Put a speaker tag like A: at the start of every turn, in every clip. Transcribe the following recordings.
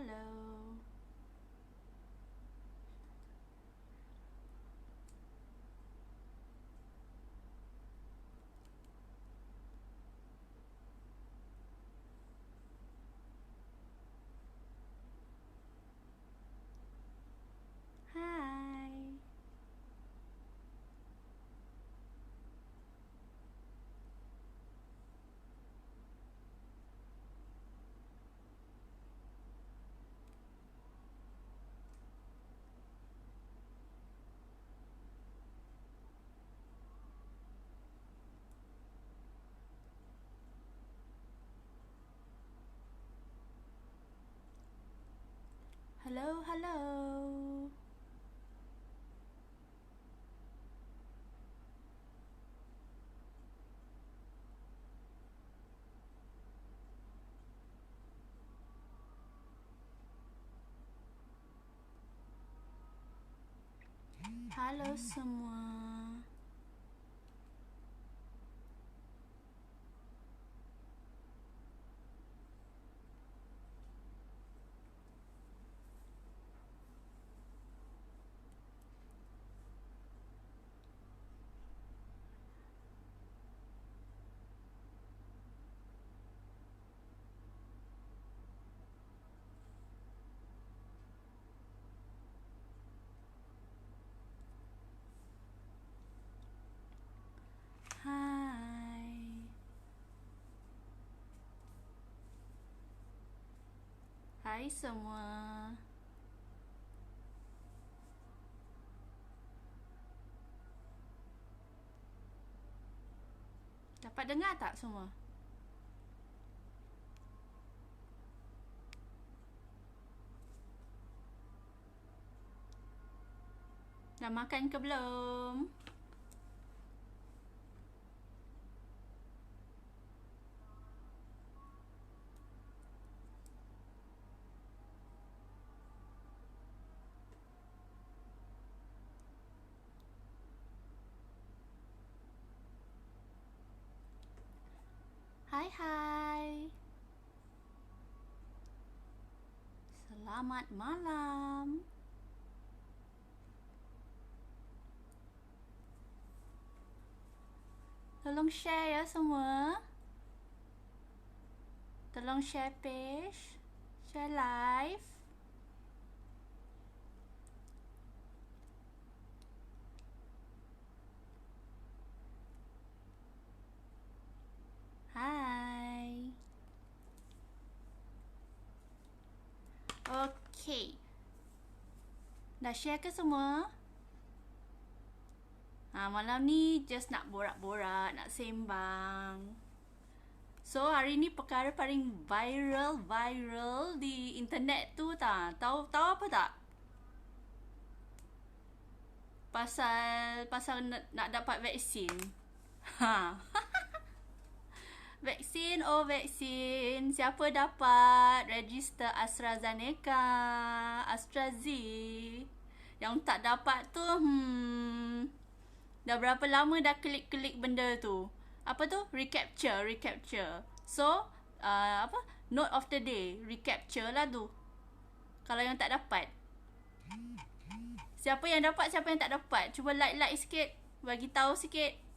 A: Halo. Hai. Halo, halo. Halo semua. Hai. Hai semua. Dapat dengar tak semua? Dah makan ke belum? Hai hai. Selamat malam. Tolong share ya semua. Tolong share page, share live. Hai. Okay. Dah share ke semua? Malam ni just nak borak-borak, nak sembang. So, hari ni perkara paling viral di internet tu tak? Tahu apa tak? Pasal nak dapat vaksin. Ha. Vaksin, vaksin. Siapa dapat register AstraZeneca, AstraZ. Yang tak dapat tu, dah berapa lama dah klik-klik benda tu. Apa tu? Recapture. So, note of the day, recapture lah tu. Kalau yang tak dapat. Siapa yang dapat, siapa yang tak dapat. Cuba like sikit, bagi tahu sikit.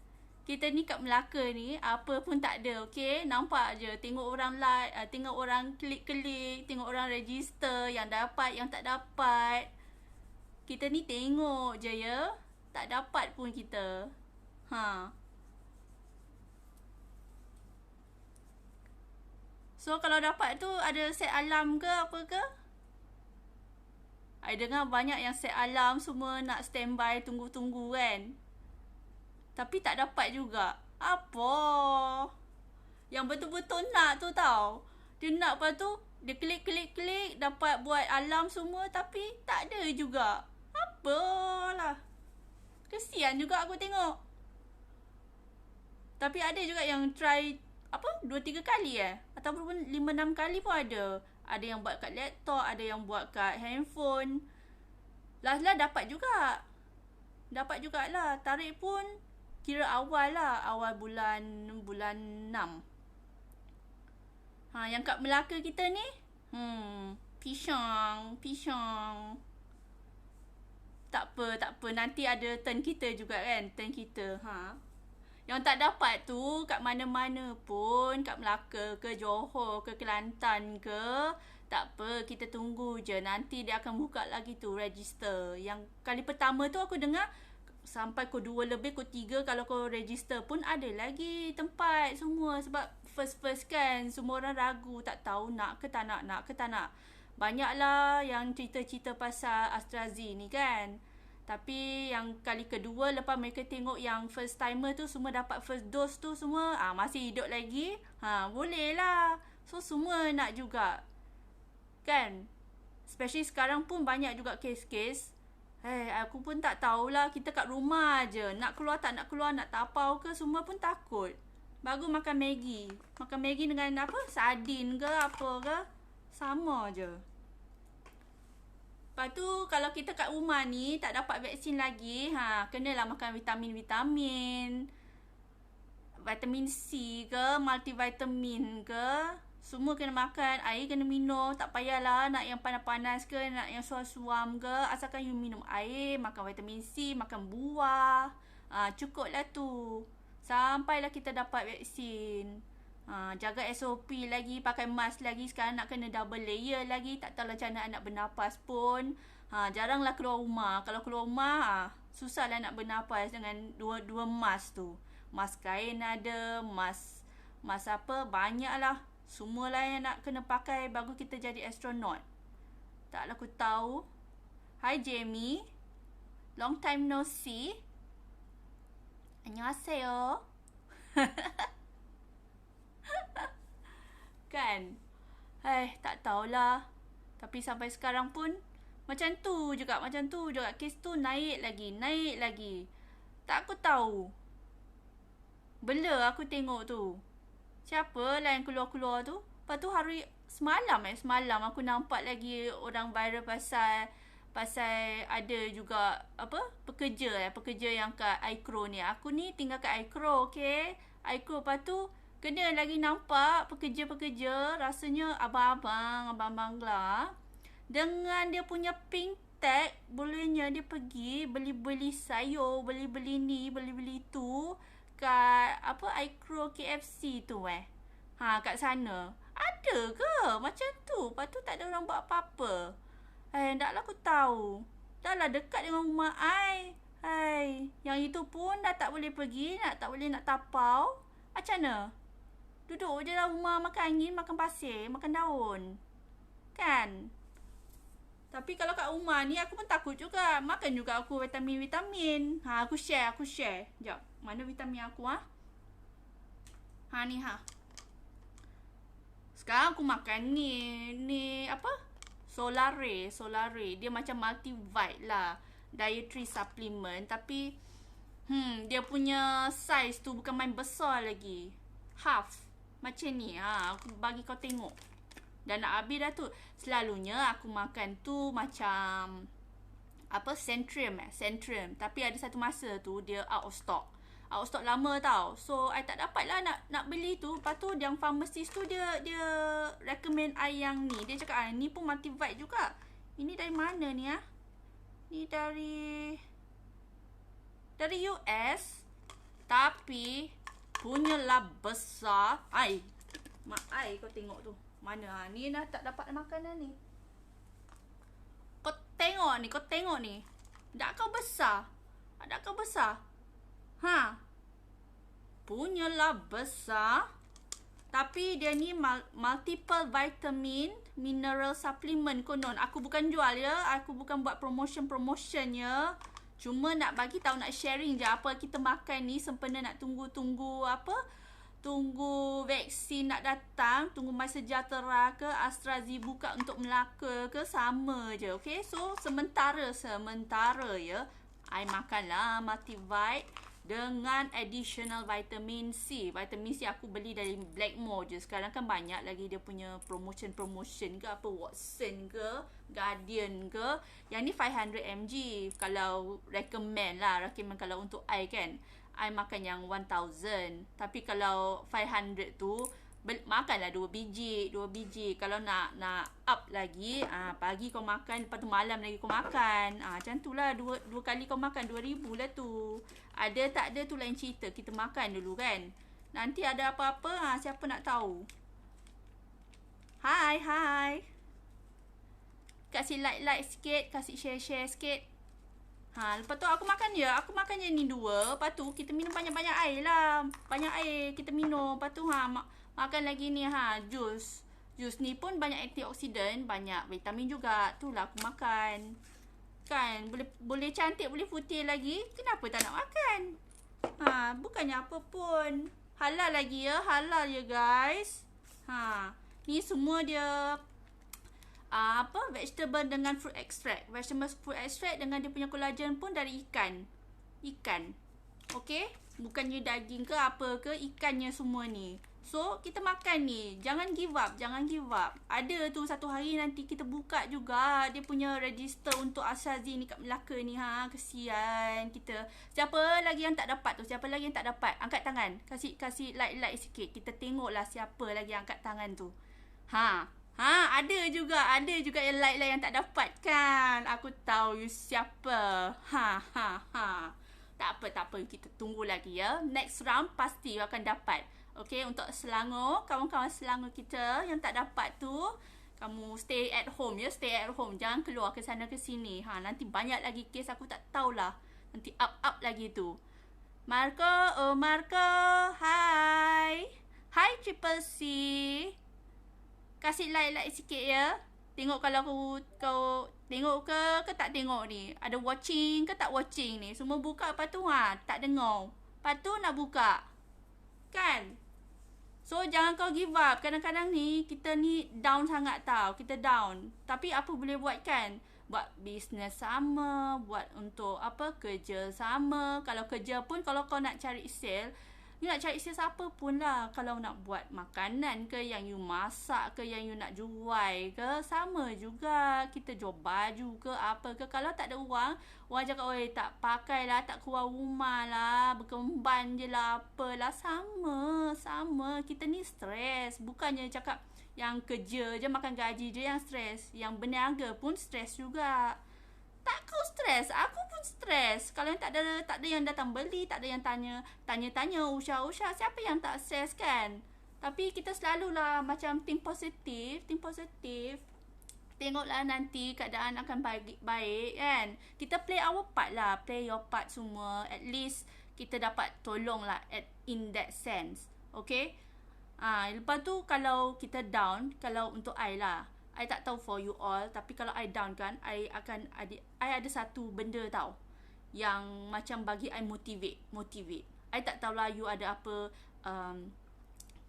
A: Kita ni kat Melaka ni apa pun tak ada, okey? Nampak je, tengok orang like, tengok orang klik-klik, tengok orang register, yang dapat, yang tak dapat. Kita ni tengok je ya. Tak dapat pun kita. So kalau dapat tu ada set alarm ke apa ke? I dengar banyak yang set alarm semua nak standby tunggu-tunggu kan. Tapi tak dapat juga. Apa? Yang betul-betul nak tu tau. Dia nak lepas tu, dia klik, dapat buat alarm semua tapi tak ada juga. Apalah. Kesian juga aku tengok. Tapi ada juga yang try 2-3 kali ataupun 5-6 kali pun ada. Ada yang buat kat laptop, ada yang buat kat handphone. Last dapat juga. Dapat jugalah. Tarik pun kira awal bulan 6. Yang kat Melaka kita ni, Pisang. Tak apa. Nanti ada turn kita juga kan. Turn kita. Yang tak dapat tu kat mana-mana pun, kat Melaka ke Johor ke Kelantan ke, tak apa, kita tunggu je. Nanti dia akan buka lagi tu register. Yang kali pertama tu aku dengar sampai pukul 2 lebih, pukul 3 kalau kau register pun ada lagi tempat semua. Sebab first kan semua orang ragu, tak tahu nak ke tak nak Banyaklah yang cerita-cerita pasal AstraZeneca ni kan. Tapi yang kali kedua lepas mereka tengok yang first timer tu semua dapat first dose tu semua masih hidup lagi, boleh lah. So semua nak juga kan. Especially sekarang pun banyak juga kes-kes. Aku pun tak tahulah, kita kat rumah je, nak keluar, nak tapau ke, semua pun takut. Baru makan Maggi dengan apa, sardin ke apa ke, sama je. Lepas tu kalau kita kat rumah ni tak dapat vaksin lagi, kenalah makan vitamin C ke, multivitamin ke, semua kena makan. Air kena minum, tak payahlah nak yang panas-panas ke, nak yang suam-suam ke, asalkan you minum air, makan vitamin C, makan buah, cukup lah tu sampailah kita dapat vaksin. Jaga SOP lagi, pakai mask lagi. Sekarang nak kena double layer lagi. Tak tahu macam mana nak bernapas pun. Jaranglah keluar rumah. Kalau keluar rumah susahlah nak bernapas dengan dua mask tu. Mask kain ada, mask apa, banyak lah. Semualah yang nak kena pakai baru kita jadi astronaut. Taklah aku tahu. Hi Jamie, long time no see. Annyeonghaseyo. Kan? Tak tahulah. Tapi sampai sekarang pun macam tu juga. Kes tu naik lagi. Tak aku tahu. Bela aku tengok tu. Siapa lah yang keluar tu? Lepas tu hari semalam aku nampak lagi orang viral pasal ada juga apa, pekerja yang kat iCrow ni. Aku ni tinggal kat iCrow, okey. iCrow, lepas tu kena lagi nampak pekerja-pekerja, rasanya abang-abang lah, dengan dia punya pink tag, bolehnya dia pergi beli-beli sayur, beli-beli ni, beli-beli tu kat apa, iCrow KFC tu kat sana. Ada ke macam tu? Lepas tu tak ada orang buat apa-apa. Taklah aku tahu. Dahlah dekat dengan rumah I. Yang itu pun dah tak boleh pergi, tak boleh nak tapau. Macam mana? Duduk je dalam rumah, makan angin, makan pasir, makan daun. Kan? Tapi kalau kat rumah ni aku pun takut juga. Makan juga aku vitamin. Aku share. Sekejap. Mana vitamin aku ni. Sekarang aku makan ni apa? Solare. Dia macam multivite lah. Dietary supplement. Tapi dia punya size tu bukan main besar lagi. Half. Macam ni. Aku bagi kau tengok. Dah nak habis dah tu. Selalunya aku makan tu macam apa, Centrum. Tapi ada satu masa tu dia out of stock lama tau. So I tak dapat lah nak beli tu. Lepas tu yang pharmacist tu dia recommend I yang ni. Dia cakap ni pun multivite juga. Ini dari mana ni Ni dari US. Tapi punya lah besar. Mak ai kau tengok tu. Mana ni dah tak dapat makan dah ni. Kau tengok ni. Dak kau besar. Punya lah besar. Tapi dia ni multiple vitamin mineral supplement konon. Aku bukan jual ya. Aku bukan buat promotion ya. Cuma nak bagi tahu, nak sharing je apa kita makan ni sempena nak tunggu vaksin nak datang, tunggu MySejahtera ke, AstraZeneca buka untuk Melaka ke, sama je. Okay, so sementara ya, I makanlah multivite dengan additional vitamin C. Vitamin C aku beli dari Blackmore je. Sekarang kan banyak lagi dia punya promotion ke, apa Watson ke, Guardian ke. Yang ni 500 mg. Kalau recommend kalau untuk I kan, I makan yang 1000. Tapi kalau 500 tu Makanlah 2 biji. Kalau nak up lagi, pagi kau makan, lepas tu malam lagi kau makan. Macam tu lah, dua kali kau makan 2,000 lah tu. Ada tak ada tu lain cerita. Kita makan dulu kan. Nanti ada apa-apa, siapa nak tahu. Hai. Kasih like sikit, kasih share sikit. Lepas tu aku makan je ni 2. Lepas tu kita minum banyak-banyak air lah. Banyak air kita minum. Lepas tu makan lagi ni jus. Jus ni pun banyak antioksidan, banyak vitamin juga. Itulah aku makan. Kan boleh cantik, boleh putih lagi. Kenapa tak nak makan? Bukannya apa pun. Halal lagi ya, halal ya guys. Ni semua dia vegetable dengan fruit extract. Vegetable fruit extract dengan dia punya collagen pun dari ikan. Okay? Bukannya daging ke apa ke, ikannya semua ni. So, kita makan ni. Jangan give up. Ada tu satu hari nanti kita buka juga dia punya register untuk Astrazi ni kat Melaka ni. Kesian kita. Siapa lagi yang tak dapat tu? Angkat tangan. Kasih like sikit. Kita tengoklah siapa lagi yang angkat tangan tu. Ada juga yang like yang tak dapat kan. Aku tahu you siapa. Tak apa, kita tunggu lagi ya. Next round pasti akan dapat. Okay, untuk Selangor, kawan-kawan Selangor kita yang tak dapat tu, kamu stay at home ya, jangan keluar ke sana ke sini. Nanti banyak lagi kes, aku tak tahulah. Nanti up lagi tu. Marco, hai Triple C. Kasih like sikit ya. Tengok kalau kau tengok ke tak tengok ni. Ada watching ke tak watching ni. Semua buka lepas tu tak dengar. Lepas tu nak buka. Kan? So jangan kau give up. Kadang-kadang ni kita ni down sangat tau. Kita down. Tapi apa boleh buat kan? Buat bisnes sama, buat untuk kerja sama. Kalau kerja pun kalau kau nak cari sale, you nak cari sales apa pun lah. Kalau nak buat makanan ke, yang you masak ke, yang you nak jual ke, sama juga. Kita jual baju ke apa ke. Kalau tak ada orang cakap, oi tak pakai lah, tak keluar rumah lah, berkemban je lah, apalah. Sama. Kita ni stres. Bukannya cakap yang kerja je, makan gaji je yang stres. Yang berniaga pun stres juga. Tak kau stres, aku pun stres. Kalau yang tak ada yang datang beli, tak ada yang tanya usah, siapa yang tak stres kan? Tapi kita selalulah macam think positif. Tengoklah nanti keadaan akan baik kan. Kita play our part lah, play your part semua. At least kita dapat tolong lah in that sense. Okay? Lepas tu kalau kita down, kalau untuk I lah, I tak tahu for you all, tapi kalau I down kan, I ada satu benda tau yang macam bagi I motivate. I tak tahulah you ada apa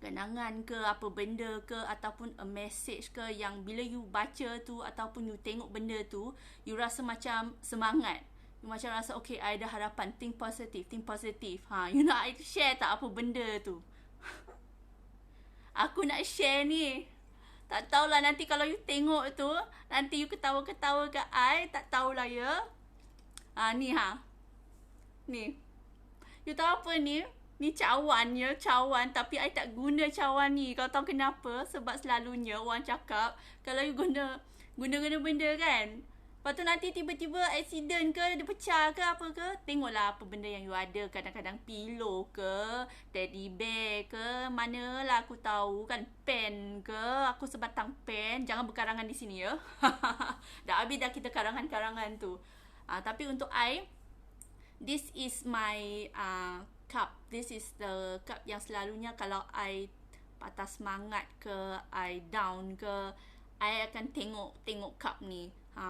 A: kenangan ke, apa benda ke, ataupun a message ke yang bila you baca tu ataupun you tengok benda tu, you rasa macam semangat. You macam rasa okay, I ada harapan. Think positive. You nak I share tak apa benda tu? Aku nak share ni. Tak tahulah nanti kalau you tengok tu, nanti you ketawa-ketawa ke I, tak tahulah ya. Ni. You tahu apa ni? Ni cawan ya, tapi I tak guna cawan ni. Kau tahu kenapa? Sebab selalunya orang cakap kalau you guna benda kan, lepas tu nanti tiba-tiba accident ke, dia pecah ke apa ke, tengoklah apa benda yang you ada. Kadang-kadang pillow ke, teddy bear ke, manalah aku tahu kan, pen ke, aku sebatang pen. Jangan berkarangan di sini ya. Dah habis dah kita karangan-karangan tu. Tapi untuk I, this is my cup. This is the cup yang selalunya kalau I patah semangat ke, I down ke, I akan tengok cup ni.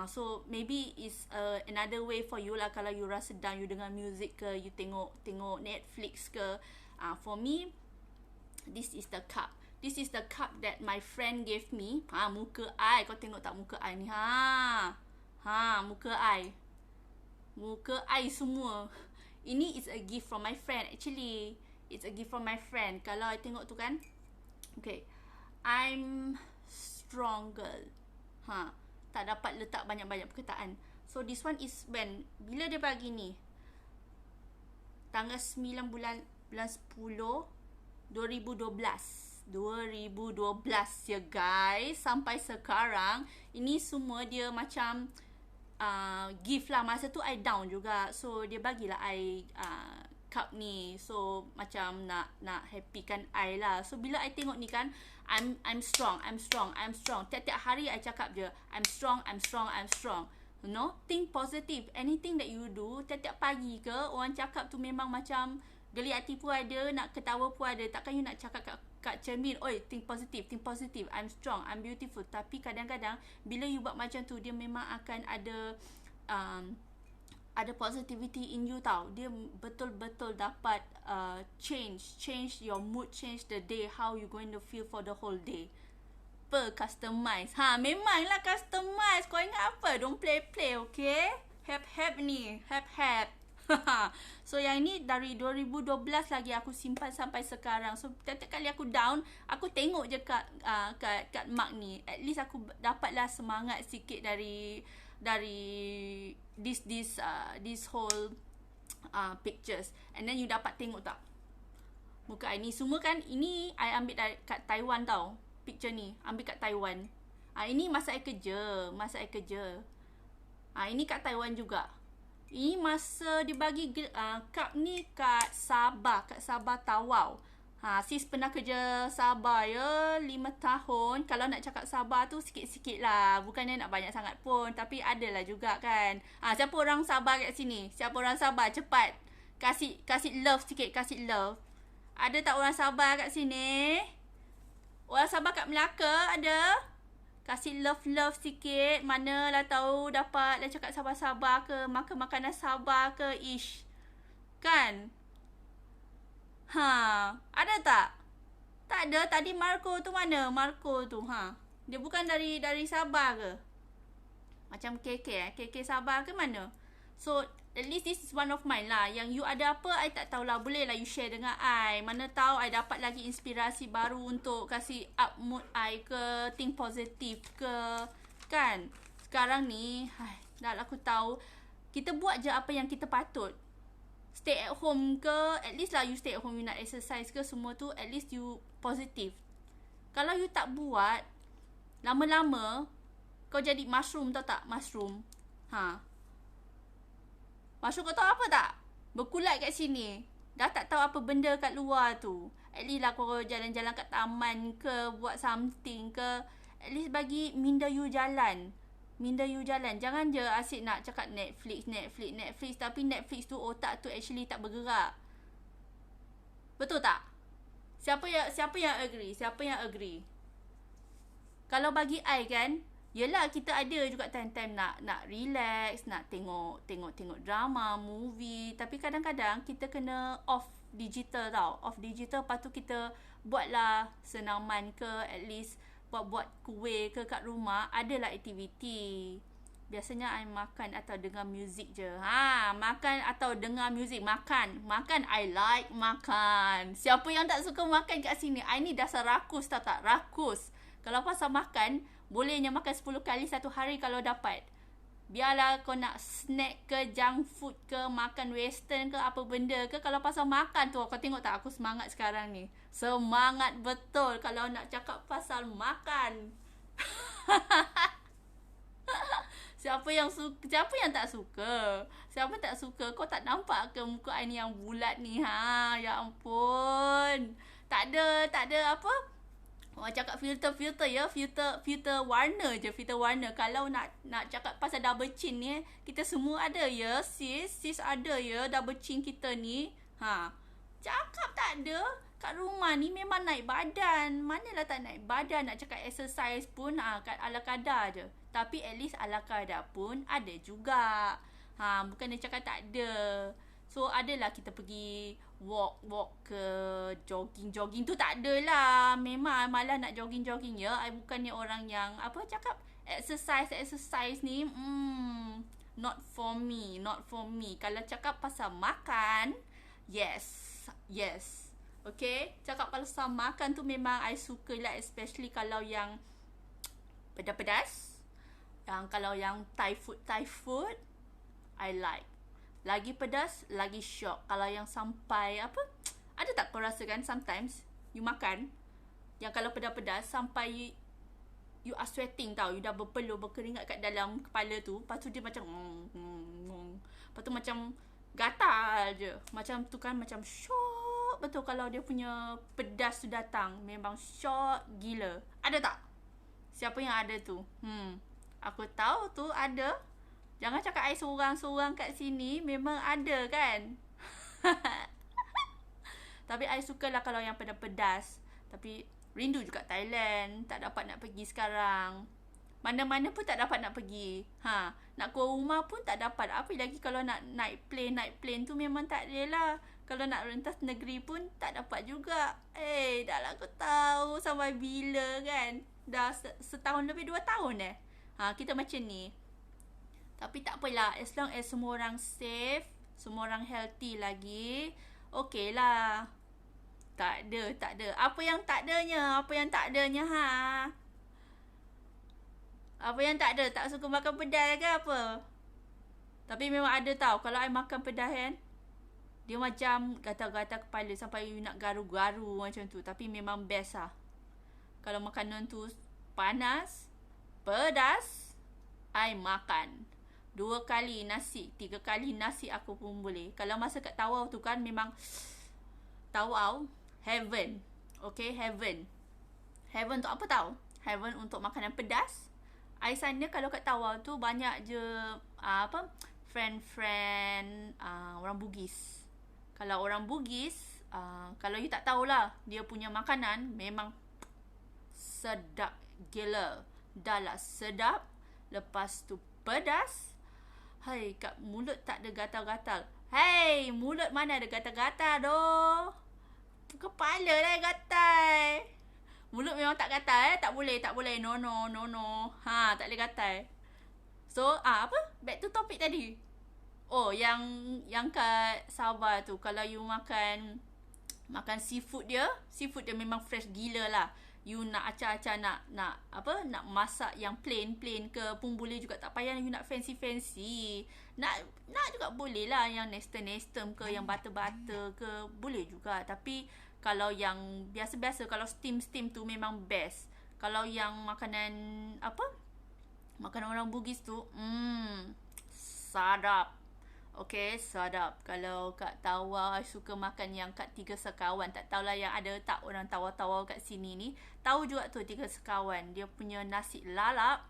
A: So maybe is another way for you lah. Kalau you rasa down, you dengar music ke, you tengok Netflix ke. For me, this is the cup. This is the cup that my friend gave me. Muka I, kau tengok tak muka I ni? Muka I semua. Ini is a gift from my friend actually. It's a gift from my friend. Kalau I tengok tu kan, okay, I'm strong girl. Tak dapat letak banyak-banyak perkataan. So this one is when, bila dia bagi ni, tanggal 9 bulan 10 2012. 2012 ya guys. Sampai sekarang ini semua dia macam gift lah. Masa tu I down juga, so dia bagilah I cup ni. So macam nak happykan I lah. So bila I tengok ni kan, I'm strong. Tiap-tiap hari I cakap je, I'm strong. You know, think positive. Anything that you do, tiap-tiap pagi ke, orang cakap tu memang macam geli hati pun ada, nak ketawa pun ada. Takkan you nak cakap kat cermin, oi, think positive, I'm strong, I'm beautiful. Tapi kadang-kadang bila you buat macam tu, dia memang akan ada positivity in you tau. Dia betul-betul dapat change your mood, change the day, how you going to feel for the whole day. Customize. Memanglah customize. Kau ingat apa? Don't play, okay? Have ni. Have. So yang ni dari 2012 lagi aku simpan sampai sekarang. So tiap-tiap kali aku down, aku tengok je kat mug ni. At least aku dapatlah semangat sikit dari this whole pictures. And then you dapat tengok tak muka I ni semua kan. Ini I ambil dari kat Taiwan tau. Picture ni ambil kat Taiwan. Ini masa I kerja. Ini kat Taiwan juga. Ini masa dia bagi cup ni kat Sabah Tawau. Sis pernah kerja Sabah ya, 5 tahun. Kalau nak cakap Sabah tu sikit-sikit lah, bukannya nak banyak sangat pun, tapi adalah juga kan. Siapa orang Sabah kat sini? Siapa orang Sabah? Cepat kasih love sikit, kasih love. Ada tak orang Sabah kat sini? Orang Sabah kat Melaka ada? Kasih love sikit. Manalah tahu dapat lah cakap Sabah ke, makan makanan Sabah ke, ish. Kan? Ada tak? Tak ada. Tadi Marco tu mana? Marco tu, dia bukan dari Sabah ke? Macam KK Sabah ke mana? So, at least this is one of mine lah. Yang you ada apa, I tak tahulah. Boleh lah you share dengan I. Mana tahu I dapat lagi inspirasi baru untuk kasih up mood I ke, think positive ke. Kan? Sekarang ni, dah aku tahu, kita buat je apa yang kita patut. Stay at home ke, at least lah you stay at home, you nak exercise ke, semua tu, at least you positive. Kalau you tak buat, lama-lama, kau jadi mushroom, tau tak? Mushroom kau tahu apa tak? Berkulat kat sini. Dah tak tahu apa benda kat luar tu. At least lah kau jalan-jalan kat taman ke, buat something ke. At least bagi minda you jalan. Jangan je asyik nak cakap Netflix. Tapi Netflix tu, otak tu actually tak bergerak. Betul tak? Siapa yang agree? Kalau bagi I kan, yelah kita ada juga time-time nak relax, nak tengok drama, movie. Tapi kadang-kadang kita kena off digital tau. Lepas tu kita buatlah senaman ke, at least buat kuih ke kat rumah. Adalah aktiviti. Biasanya I makan atau dengar muzik je. Makan atau dengar muzik. Makan I like makan. Siapa yang tak suka makan kat sini? I ni dasar rakus, tahu tak? Rakus. Kalau pasal makan, bolehnya makan 10 kali satu hari kalau dapat. Biarlah kau nak snack ke, junk food ke, makan western ke, apa benda ke. Kalau pasal makan tu, kau tengok tak aku semangat sekarang ni? Semangat betul kalau nak cakap pasal makan. Siapa yang tak suka? Kau tak nampak ke muka I ni yang bulat ni? Ya ampun. Tak ada apa? Orang cakap filter ya, filter warna je, filter warna. Kalau nak cakap pasal double chin ni, kita semua ada ya, sis ada ya double chin kita ni. Cakap tak ada. Kat rumah ni memang naik badan. Manalah tak naik badan, nak cakap exercise pun ala kadar je. Tapi at least ala kadar pun ada juga. Bukan dia cakap tak ada. So adalah kita pergi walk ke, jogging tu tak adalah. Memang malah nak jogging ya. I bukannya orang yang exercise ni, not for me. Kalau cakap pasal makan, yes. Okay, cakap pasal makan tu memang I suka lah, especially kalau yang pedas-pedas. Kalau yang Thai food, I like. Lagi pedas, lagi syok. Kalau yang sampai ada tak kau rasakan sometimes you makan Yang kalau pedas-pedas sampai you are sweating tau. You dah berpeluh, berkeringat kat dalam kepala tu. Lepas tu dia macam lepas tu macam gatal je. Macam tu kan, macam syok betul kalau dia punya pedas tu datang. Memang syok gila. Ada tak? Siapa yang ada tu? Aku tahu tu ada. Jangan cakap I seorang-seorang kat sini. Memang ada kan? Tapi I sukalah kalau yang pedas-pedas. Tapi rindu juga Thailand. Tak dapat nak pergi sekarang. Mana-mana pun tak dapat nak pergi. Nak keluar rumah pun tak dapat. Apa lagi kalau nak naik plane tu memang tak ada lah. Kalau nak rentas negeri pun tak dapat juga. Dah lah aku tahu sampai bila kan. Dah setahun lebih 2 tahun kita macam ni. Tapi tak apalah. As long as semua orang safe. Semua orang healthy lagi. Okay lah. Tak ada. Apa yang tak adanya? Apa yang tak adanya Apa yang tak ada? Tak suka makan pedas ke apa? Tapi memang ada tau. Kalau I makan pedas kan, dia macam gatal-gatal kepala sampai you nak garu-garu macam tu. Tapi memang best lah. Kalau makanan tu panas, pedas, I makan 2 kali nasi, 3 kali nasi aku pun boleh. Kalau masa kat Tawau tu kan memang Tawau heaven. Okay, heaven. Heaven untuk apa tau? Heaven untuk makanan pedas. I sana kalau kat Tawau tu banyak je friend-friend orang Bugis. Kalau orang Bugis, kalau you tak tahulah, dia punya makanan memang sedap gila. Dah lah sedap. Lepas tu pedas. Hai, kat mulut tak ada gatal-gatal. Hey, mulut mana ada gatal-gatal doh? Kepala lah gatal. Mulut memang tak gatal tak boleh. No. Tak boleh gatal. So, back to topic tadi. Oh, yang kat Sabah tu, kalau you makan seafood dia memang fresh gila lah. You nak acah-acah nak masak yang plain ke pun boleh juga. Tak payah you nak fancy. Nak juga boleh lah. Yang nestem ke, yang butter ke, boleh juga. Tapi kalau yang biasa-biasa, kalau steam tu memang best. Kalau yang makanan orang Bugis tu, sadap. Okay, sedap. Kalau kat Tawau, I suka makan yang kat Tiga Sekawan. Tak tahulah yang ada tak orang Tawau-Tawau kat sini ni. Tahu juga tu Tiga Sekawan. Dia punya nasi lalap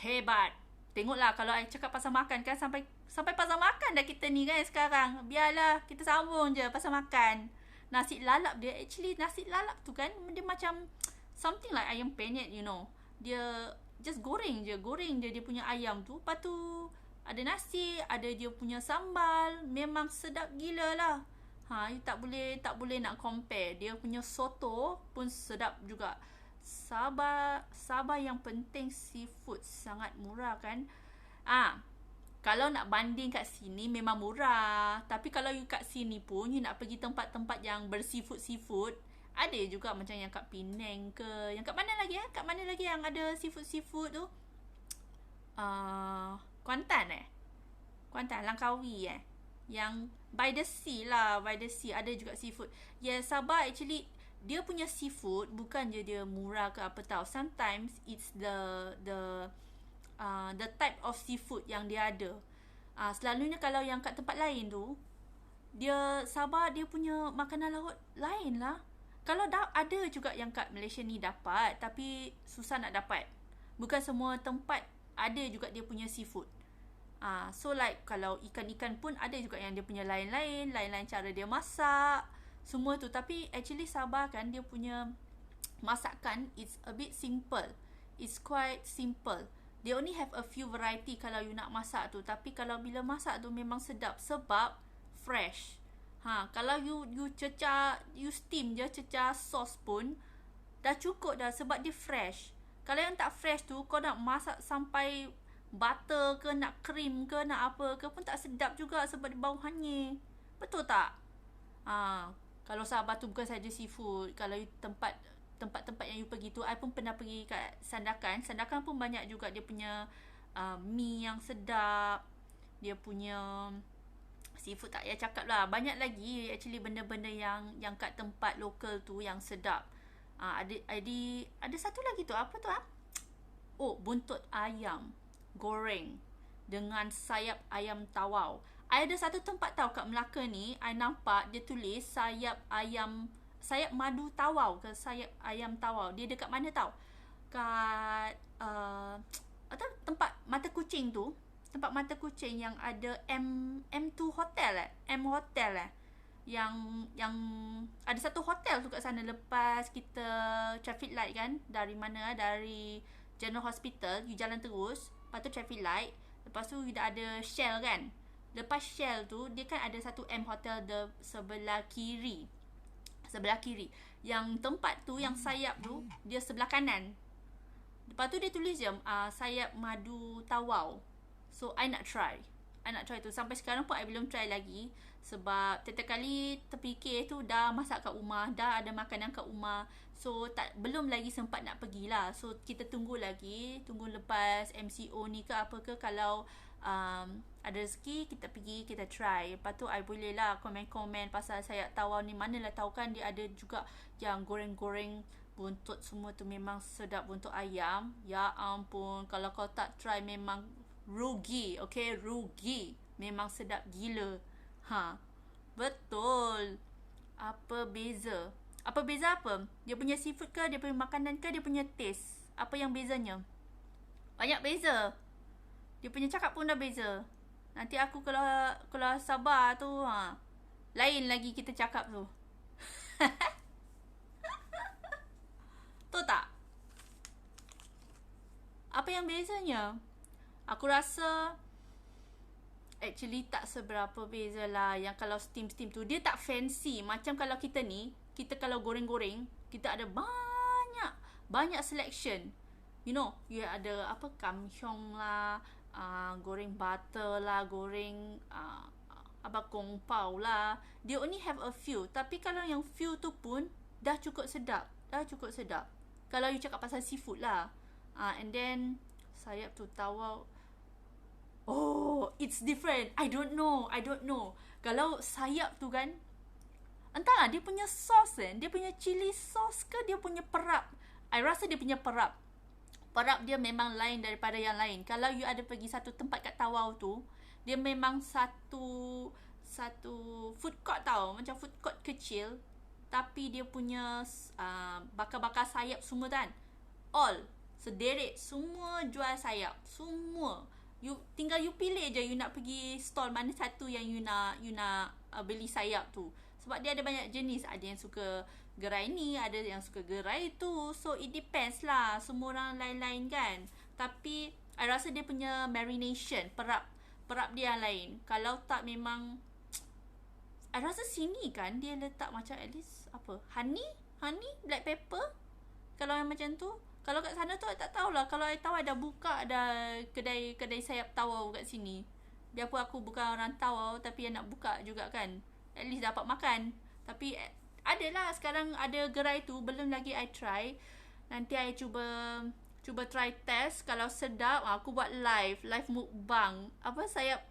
A: hebat. Tengoklah kalau I cakap pasal makan kan, sampai pasal makan dah kita ni kan sekarang. Biarlah, kita sambung je pasal makan. Nasi lalap dia, actually nasi lalap tu kan, dia macam something like ayam penyet, you know. Dia just goreng je dia punya ayam tu. Lepas tu ada nasi, ada dia punya sambal. Memang sedap gila lah. You tak boleh nak compare. Dia punya soto pun sedap juga. Sabah yang penting seafood sangat murah kan. Kalau nak banding kat sini memang murah. Tapi kalau you kat sini pun, you nak pergi tempat-tempat yang berseafood, ada juga macam yang kat Penang ke. Yang kat mana lagi Kat mana lagi yang ada seafood tu? Kuantan Langkawi yang by the sea ada juga seafood. Sabah actually dia punya seafood bukan je dia murah ke apa tau. Sometimes it's the type of seafood yang dia ada. Selalunya kalau yang kat tempat lain tu, Sabah dia punya makanan laut lain lah. Kalau ada juga yang kat Malaysia ni dapat, tapi susah nak dapat. Bukan semua tempat ada juga dia punya seafood. So like kalau ikan-ikan pun ada juga yang dia punya lain-lain cara dia masak, semua tu. Tapi actually Sabah kan dia punya masakan it's a bit simple. It's quite simple. They only have a few variety kalau you nak masak tu. Tapi kalau bila masak tu memang sedap sebab fresh. Kalau you cecah, you steam je, cecah sos pun dah cukup dah sebab dia fresh. Kalau yang tak fresh tu, kau nak masak sampai butter ke, nak cream ke, nak apa ke pun tak sedap juga sebab dia bau hanyir. Betul tak? Kalau Sabah tu bukan saja seafood. Kalau you tempat-tempat yang you pergi tu, I pun pernah pergi kat Sandakan. Sandakan pun banyak juga dia punya mi yang sedap. Dia punya seafood tak payah cakap lah. Banyak lagi actually benda-benda yang kat tempat lokal tu yang sedap. Ada satu lagi tu, apa tu Oh, buntut ayam goreng dengan sayap ayam tawau. I ada satu tempat tahu kat Melaka ni, I nampak dia tulis sayap madu tawau ke sayap ayam tawau. Dia dekat mana tahu? Kat tempat mata kucing tu. Tempat mata kucing yang ada M2 Hotel M Hotel yang ada satu hotel tu kat sana lepas kita traffic light kan, dari mana, dari General Hospital you jalan terus, lepas tu traffic light, lepas tu dah ada Shell kan, lepas Shell tu dia kan ada satu M Hotel sebelah kiri, yang tempat tu yang sayap tu dia sebelah kanan. Lepas tu dia tulis je sayap madu tawau. So I nak try tu. Sampai sekarang pun I belum try lagi, sebab setiap kali terfikir tu dah masak kat rumah, dah ada makanan kat rumah. So belum lagi sempat nak pergilah. So kita tunggu lepas MCO ni ke apa ke. Kalau ada rezeki kita pergi, kita try. Lepas tu I boleh lah komen-komen pasal sayap tawau ni. Manalah tahu kan dia ada juga yang goreng-goreng buntut semua tu, memang sedap buntut ayam. Ya ampun, kalau kau tak try memang rugi. Okay, rugi. Memang sedap gila. Betul. Apa beza? Dia punya seafood ke, dia punya makanan ke, dia punya taste? Apa yang bezanya? Banyak beza. Dia punya cakap pun dah beza. Nanti aku kalau sabar tu, lain lagi kita cakap tu. Tahu tak? Apa yang bezanya? Aku rasa actually tak seberapa beza lah. Yang kalau steam tu dia tak fancy. Macam kalau kita ni, kita kalau goreng-goreng, kita ada banyak selection. You know, you ada kamhyong lah, goreng butter lah, goreng kung pao lah. They only have a few. Tapi kalau yang few tu pun dah cukup sedap. Kalau you cakap pasal seafood lah. And then sayap tu tawau. Oh, it's different. I don't know. Kalau sayap tu kan, entahlah dia punya sauce dia punya chili sauce ke, dia punya perap. I rasa dia punya perap dia memang lain daripada yang lain. Kalau you ada pergi satu tempat kat tawau tu, dia memang satu food court tau, macam food court kecil, tapi dia punya bakar-bakar sayap semua kan, all sederet, semua jual sayap, semua. Tinggal you pilih je you nak pergi stall mana satu yang you nak beli sayap tu. Sebab dia ada banyak jenis. Ada yang suka gerai ni, ada yang suka gerai tu. So it depends lah. Semua orang lain-lain kan. Tapi I rasa dia punya marination, perap dia yang lain. Kalau tak memang, I rasa sini kan dia letak macam at least honey, black pepper. Kalau yang macam tu. Kalau kat sana tu I tak tahulah. Kalau I tahu I dah buka dah kedai sayap tawau kat sini. Biarpun aku bukan orang tawau, tapi I nak buka juga kan. At least dapat makan. Tapi adalah sekarang ada gerai tu, belum lagi I try. Nanti I cuba try test. Kalau sedap, aku buat live mukbang.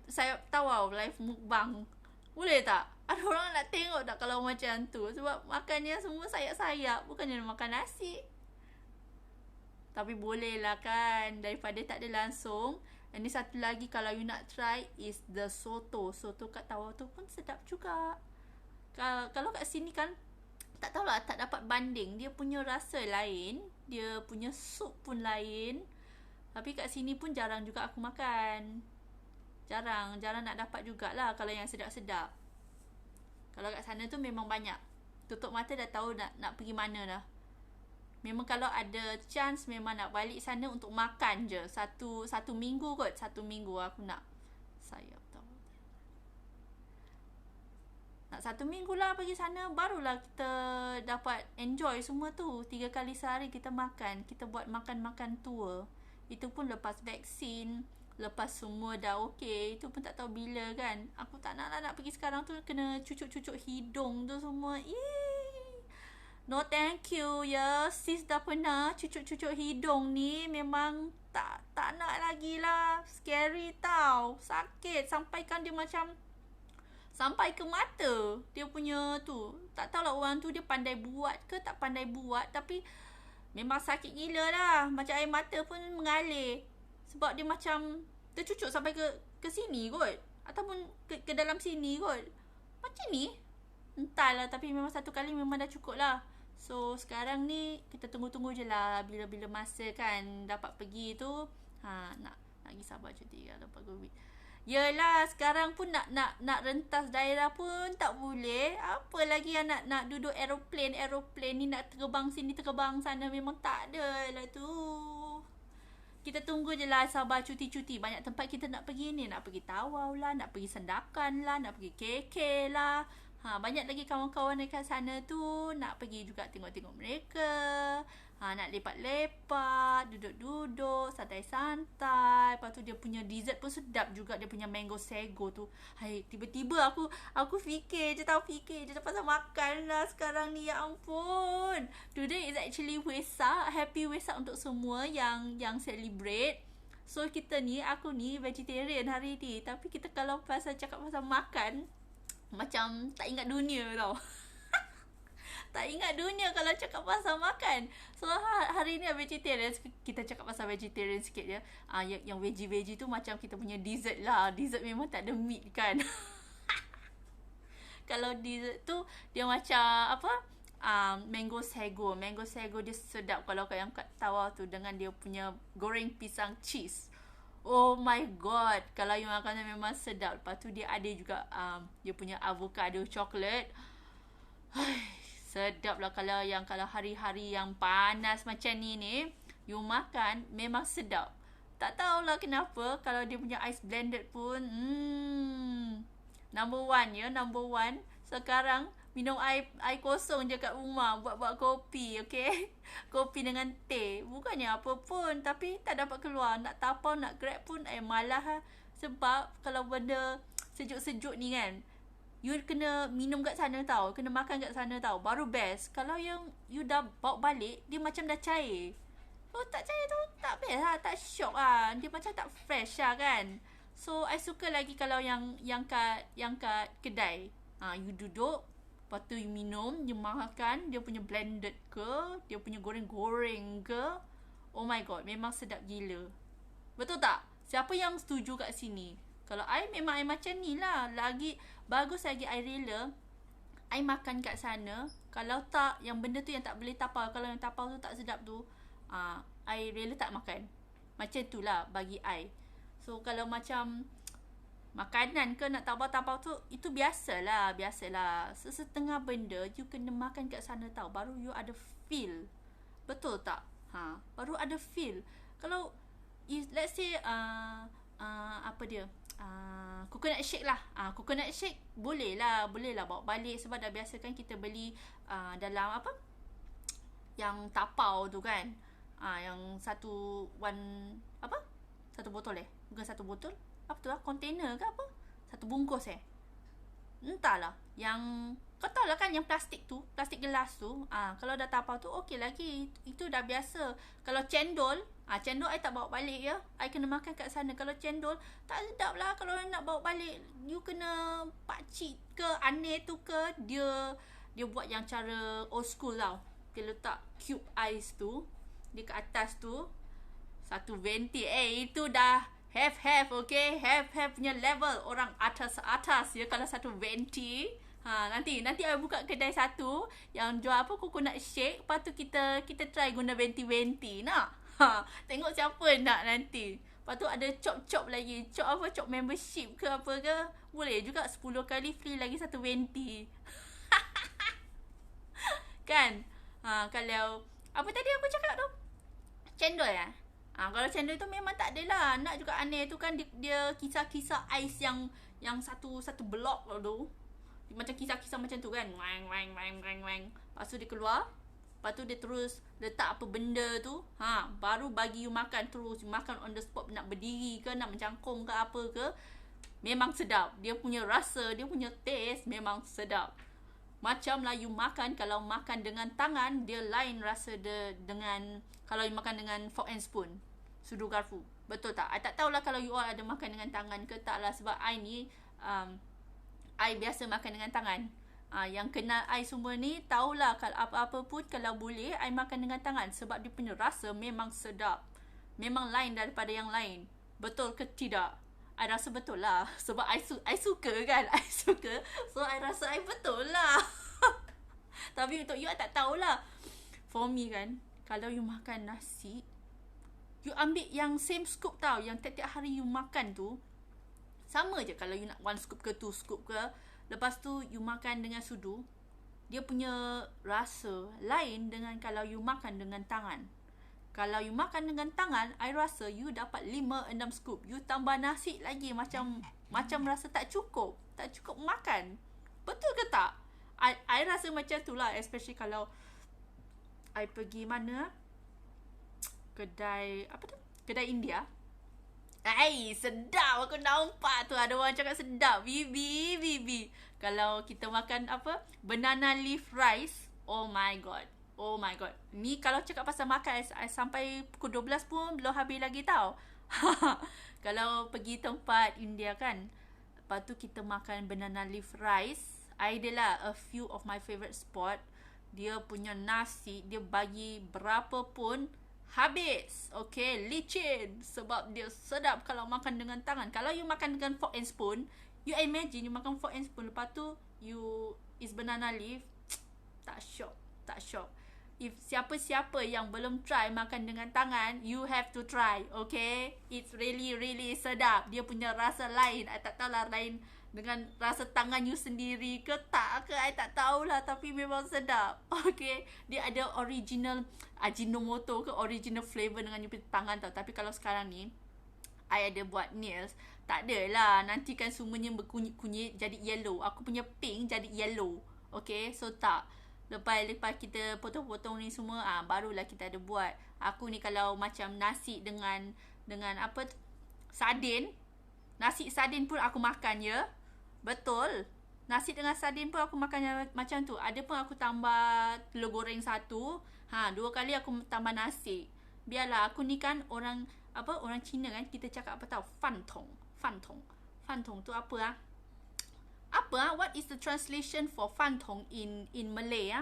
A: Sayap tawau live mukbang. Boleh tak? Ada orang nak tengok tak kalau macam tu? Sebab makannya semua sayap-sayap, bukannya makan nasi. Tapi boleh lah kan, daripada tak ada langsung. Ini satu lagi kalau you nak try is the soto kat tawau tu pun sedap juga. Kalau kat sini kan, tak tahulah, tak dapat banding. Dia punya rasa lain, dia punya sup pun lain. Tapi kat sini pun jarang juga aku makan. Jarang nak dapat jugalah kalau yang sedap-sedap. Kalau kat sana tu memang banyak. Tutup mata dah tahu nak pergi mana dah. Memang kalau ada chance memang nak balik sana untuk makan je. Satu minggu kot. Satu minggu aku nak sayap tau. Nak 1 minggu lah pergi sana, barulah kita dapat enjoy semua tu. 3 kali sehari kita makan. Kita buat makan-makan tour. Itu pun lepas vaksin, lepas semua dah okey. Itu pun tak tahu bila kan. Aku tak nak pergi sekarang tu, kena cucuk-cucuk hidung tu semua. No thank you ya. Sis dah pernah cucuk-cucuk hidung ni, memang tak nak lagi lah. Scary tau. Sakit. Sampai kan dia macam sampai ke mata. Dia punya tu tak tahulah orang tu dia pandai buat ke tak pandai buat, tapi memang sakit gila lah. Macam air mata pun mengalir. Sebab dia macam tercucuk sampai ke sini kot. Ataupun ke dalam sini kot. Macam ni. Entahlah, tapi memang satu kali memang dah cukup lah. So sekarang ni kita tunggu-tunggu je lah. Bila-bila masa kan dapat pergi tu, nak pergi Sabah cuti kalau dapat COVID. Yelah, sekarang pun nak rentas daerah pun tak boleh. Apa lagi yang nak duduk aeroplane ni, nak terbang sini terbang sana, memang tak ada lah tu. Kita tunggu je lah Sabah cuti-cuti. Banyak tempat kita nak pergi ni. Nak pergi Tawau lah, nak pergi Sandakan lah, nak pergi KK lah. Banyak lagi kawan-kawan dekat sana tu. Nak pergi juga tengok-tengok mereka. Nak lepak-lepak, duduk-duduk, santai-santai. Lepas tu dia punya dessert pun sedap juga. Dia punya mango sago tu. Hai, tiba-tiba aku fikir je pasal makan lah sekarang ni. Ya ampun. Today is actually Wesak. Happy Wesak untuk semua yang celebrate. So aku ni vegetarian hari ni. Tapi kita kalau cakap pasal makan, macam tak ingat dunia tau. Tak ingat dunia kalau cakap pasal makan. So hari ni vegetarian. Kita cakap pasal vegetarian sikit je. Yang veggie tu macam kita punya dessert lah. Dessert memang tak ada meat kan. Kalau dessert tu dia macam mango sago. Mango sago dia sedap kalau yang kat Tawau tu, dengan dia punya goreng pisang cheese. Oh my god, kalau you makan memang sedap. Lepas tu dia ada juga dia punya avocado chocolate. Sedap lah kalau hari-hari yang panas macam ni you makan memang sedap. Tak tahulah kenapa kalau dia punya ice blended pun number one. Sekarang minum air kosong je kat rumah, buat kopi, okay? Kopi dengan teh. Bukannya apa pun, tapi tak dapat keluar. Nak tapau, nak grab pun malah. Sebab kalau benda sejuk-sejuk ni kan, you kena minum kat sana tau. Kena makan kat sana tau. Baru best. Kalau yang you dah bawa balik, dia macam dah cair. Oh, tak cair tu tak best lah. Tak syok lah. Dia macam tak fresh lah kan. So, I suka lagi kalau yang kat kedai. You duduk, lepas tu you minum, you makan. Dia punya blended ke, dia punya goreng-goreng ke. Oh my god, memang sedap gila. Betul tak? Siapa yang setuju kat sini? Kalau I memang I macam ni lah. Lagi bagus lagi I rela I makan kat sana. Kalau tak, yang benda tu yang tak boleh tapau. Kalau yang tapau tu tak sedap tu, I rela tak makan. Macam tu lah bagi I. So kalau macam makanan ke nak tapau-tapau tu, itu biasalah. Sesetengah benda you kena makan kat sana tau, baru you ada feel. Betul tak? Baru ada feel. Kalau let's say apa dia, coconut shake lah. Coconut shake boleh lah bawa balik. Sebab dah biasa kan kita beli dalam apa, yang tapau tu kan. Yang satu botol bukan satu botol, apa tu lah, container ke apa, satu bungkus entahlah. Yang kau tahu lah kan, yang plastik gelas tu. Kalau dah tapau tu okey lagi, itu dah biasa. Kalau cendol, cendol I tak bawa balik ya. I kena makan kat sana. Kalau cendol tak sedap lah kalau nak bawa balik. You kena pakcik ke aneh tu ke, dia buat yang cara old school tau. Dia letak cube ice tu di kat atas tu, satu venti. Itu dah have okay, have punya level. Orang atas ya kalau satu venti. Nanti I buka kedai satu yang jual apa, coconut shake. Lepas tu kita try guna venti nak. Tengok siapa nak nanti. Lepas tu ada chop lagi. Chop membership ke apa ke, boleh juga 10 kali free lagi satu venti. Kan? Kalau apa tadi aku cakap tu, cendol kalau cendol tu memang tak adalah. Nak juga aneh tu kan, dia kisar-kisar ais yang satu blok tu. Macam kisar-kisar macam tu kan. Wang. Lepas tu dia keluar. Lepas tu dia terus letak apa benda tu. Baru bagi you makan terus. You makan on the spot. Nak berdiri ke, nak mencangkung ke apa ke. Memang sedap. Dia punya rasa, dia punya taste memang sedap. Macam lah you makan, kalau makan dengan tangan, dia lain rasa dengan kalau you makan dengan fork and spoon, sudu garfu. Betul tak? I tak tahulah kalau you all ada makan dengan tangan ke tak lah. Sebab I ni I biasa makan dengan tangan. Yang kenal I semua ni tahulah kalau apa-apa pun kalau boleh I makan dengan tangan sebab dia punya rasa memang sedap. Memang lain daripada yang lain. Betul ke tidak? I rasa betul lah. Sebab I suka kan. I suka. So I rasa I betul lah. Tapi untuk you I tak tahulah. For me kan, kalau you makan nasi, you ambil yang same scoop tau. Yang tiap-tiap hari you makan tu, sama je kalau you nak 1 scoop ke 2 scoop ke. Lepas tu you makan dengan sudu, dia punya rasa lain dengan kalau you makan dengan tangan. Kalau you makan dengan tangan, I rasa you dapat 5-6 scoop. You tambah nasi lagi macam rasa tak cukup. Tak cukup makan. Betul ke tak? I rasa macam tu lah. Especially kalau I pergi mana? Kedai, apa tu? Kedai India. Sedap. Aku nampak tu ada orang cakap sedap. Bibi. Kalau kita makan apa? Banana leaf rice. Oh my god. Ni kalau cakap pasal makan, I sampai pukul 12 pun belum habis lagi tau. Kalau pergi tempat India kan, lepas tu kita makan banana leaf rice. I adalah a few of my favourite spot. Dia punya nasi, dia bagi berapa pun habis. Okay, licin. Sebab dia sedap kalau makan dengan tangan. Kalau you makan dengan fork and spoon, you imagine you makan fork and spoon, lepas tu you is banana leaf. Tak syok. If siapa-siapa yang belum try makan dengan tangan, you have to try. Okay, it's really sedap. Dia punya rasa lain. I tak tahulah lain dengan rasa tangan you sendiri ke tak ke, I tak tahulah, tapi memang sedap. Okay, dia ada original Ajinomoto ke original flavor dengan you punya tangan tau. Tapi kalau sekarang ni I ada buat nails, tak adalah, nanti kan semuanya berkunyit-kunyit jadi yellow. Aku punya pink jadi yellow. Okay, so tak. Lepas kita potong-potong ni semua, barulah kita ada buat. Aku ni kalau macam nasi dengan apa tu? Sardin. Nasi sardin pun aku makan ya. Betul. Nasi dengan sardin pun aku makan macam tu. Ada pun aku tambah telur goreng 1. 2 kali aku tambah nasi. Biarlah, aku ni kan orang Cina kan, kita cakap apa tau? Fantong tu apa what is the translation for fantong in Malay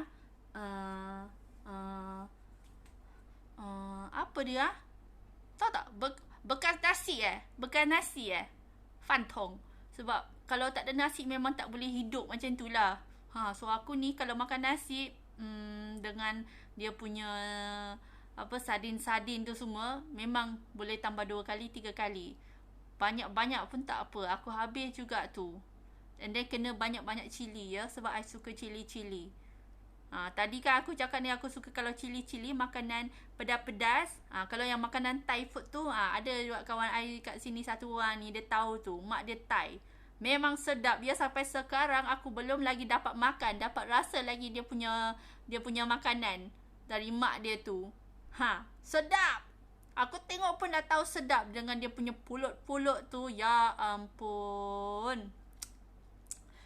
A: apa dia? Tahu tak? Bekas nasi fantong. Sebab kalau tak ada nasi memang tak boleh hidup macam tu lah. So aku ni kalau makan nasi dengan dia punya sardin tu semua, memang boleh tambah 2 kali 3 kali. Banyak-banyak pun tak apa. Aku habis juga tu. And then kena banyak-banyak cili ya, sebab I suka cili-cili. Tadi kan aku cakap ni aku suka kalau cili-cili, makanan pedas-pedas. Kalau yang makanan Thai food tu, ada juga kawan I kat sini satu orang ni, dia tahu tu, mak dia Thai. Memang sedap. Dia sampai sekarang aku belum lagi dapat makan, dapat rasa lagi dia punya makanan dari mak dia tu. Sedap. Aku tengok pun dah tahu sedap dengan dia punya pulut-pulut tu. Ya ampun.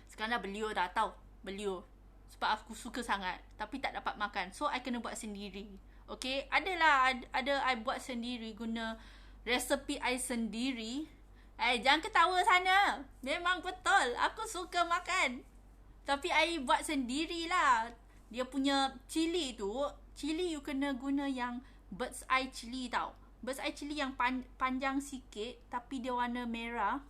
A: Sekarang dah beliau dah tahu. Beliau. Sebab aku suka sangat. Tapi tak dapat makan. So, I kena buat sendiri. Okay. Ada I buat sendiri guna resepi I sendiri. Jangan ketawa sana. Memang betul. Aku suka makan. Tapi I buat sendirilah. Dia punya cili tu. Cili you kena guna yang bird's eye cili tau. Bird's eye cili yang panjang sikit. Tapi dia warna merah.